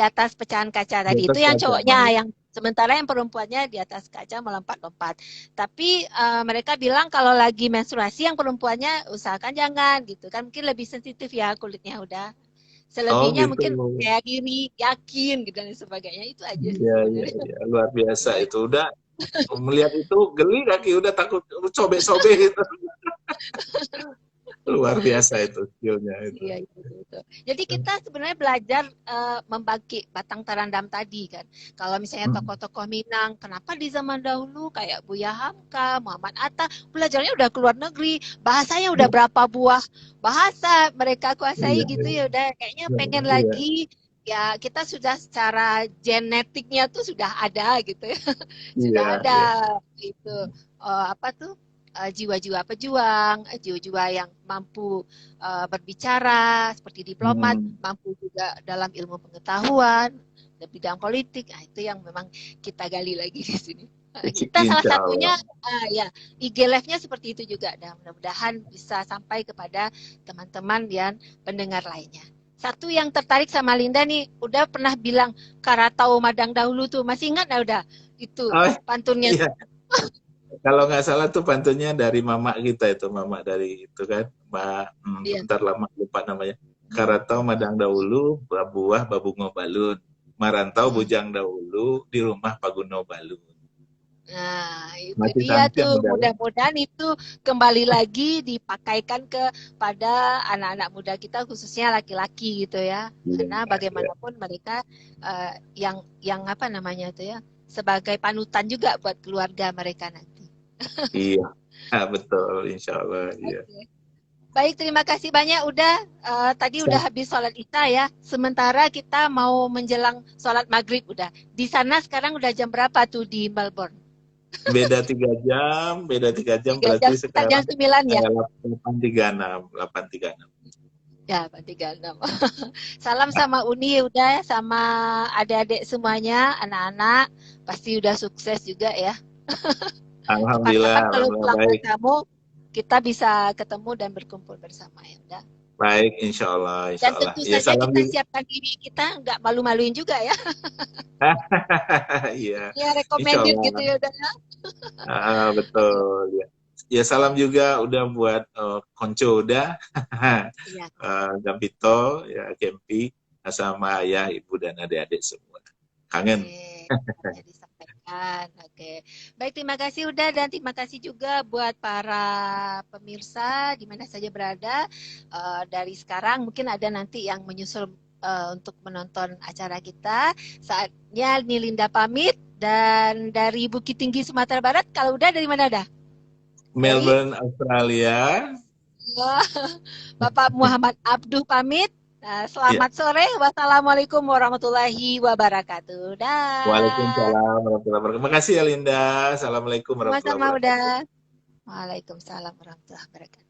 atas pecahan kaca Di tadi itu atas yang kaca. cowoknya yang sementara yang perempuannya di atas kaca melompat-lompat tapi mereka bilang kalau lagi menstruasi yang perempuannya usahakan jangan gitu kan mungkin lebih sensitif ya kulitnya udah Oh, selebihnya gitu. mungkin kayak diri yakin gitu dan sebagainya itu aja sih Iya, iya, sebenarnya. iya. Luar biasa Iya, itu. Udah melihat itu geli kaki, udah takut sobek-sobek itu. Luar biasa itu skillnya itu. iya itu. Jadi kita sebenarnya belajar membagi batang terandam tadi kan. Kalau misalnya Hmm. tokoh-tokoh Minang, kenapa di zaman dahulu kayak Buya Hamka, Muhammad Atta, belajarnya udah keluar negeri, bahasanya udah berapa buah bahasa mereka kuasai Iya, gitu ya udah kayaknya iya, pengen iya. lagi ya kita sudah secara genetiknya tuh sudah ada gitu ya. Iya, Sudah ada iya. itu apa tuh jiwa-jiwa pejuang, jiwa-jiwa yang mampu berbicara seperti diplomat, Hmm. mampu juga dalam ilmu pengetahuan, di bidang politik. Nah, itu yang memang kita gali lagi di sini. Kita salah Insya satunya Allah. ya IG Live-nya seperti itu juga dan mudah-mudahan bisa sampai kepada teman-teman dan pendengar lainnya. Satu yang tertarik sama Linda nih, udah pernah bilang Karatau Madang dahulu tuh, masih ingat nggak udah? Itu Oh, pantunnya. iya. Kalau nggak salah tuh pantunnya dari mama kita itu, mama dari itu kan, Mbak, Iya. bentar lama lupa namanya. Karatau madang dahulu, buah babungo balun. Marantau Mm-mm. bujang dahulu, di rumah paguno balun. Nah, itu Masih dia tangkap tuh. udah. Mudah-mudahan itu kembali lagi dipakaikan kepada anak-anak muda kita, khususnya laki-laki gitu ya. Iya, Karena iya. bagaimanapun mereka yang apa namanya itu ya, sebagai panutan juga buat keluarga mereka nanti. Iya. Ah, betul, insya Allah. Iya. Oke. Baik, terima kasih banyak. Tadi udah Sa- habis sholat Isya ya. Sementara kita mau menjelang sholat maghrib udah. Di sana sekarang udah jam berapa tuh di Melbourne? beda 3 jam Tiga berarti jam, sekitar jam sekarang 9 ya. 8.36, 8.36. Ya, Pak 36. Salam sama Uni udah sama adik-adik semuanya, anak-anak. Pasti udah sukses juga ya. Alhamdulillah, Kapan-kapan kalau alhamdulillah pulang ke baik. kamu, kita bisa ketemu dan berkumpul bersama ya udah. Baik, insya Allah, insya Dan Allah. tentu Ya saja salam kita juga. siapkan diri kita, nggak malu-maluin juga ya. Iya, Ya insya recommended gitu Allah. ya udah. Oke, Betul. Ya. Ya salam ya. juga udah buat Konco udah, Iya. Gambito, ya Kempi, sama ayah, ibu dan adik-adik semua. Kangen. Oke, nanti disampaikan. Oke, baik terima kasih udah dan terima kasih juga buat para pemirsa di mana saja berada. Dari sekarang mungkin ada nanti yang menyusul untuk menonton acara kita. Saatnya Nilinda pamit dan dari Bukit Tinggi Sumatera Barat. Kalau udah dari mana dah? Dari Melbourne, Australia. Bapak Muhammad Abduh pamit. Nah, Ya. selamat sore. Wassalamualaikum warahmatullahi wabarakatuh. Dah. Waalaikumsalam warahmatullahi wabarakatuh. Terima kasih ya Linda. Assalamualaikum warahmatullahi Sama-sama wabarakatuh. udah. Waalaikumsalam warahmatullahi wabarakatuh.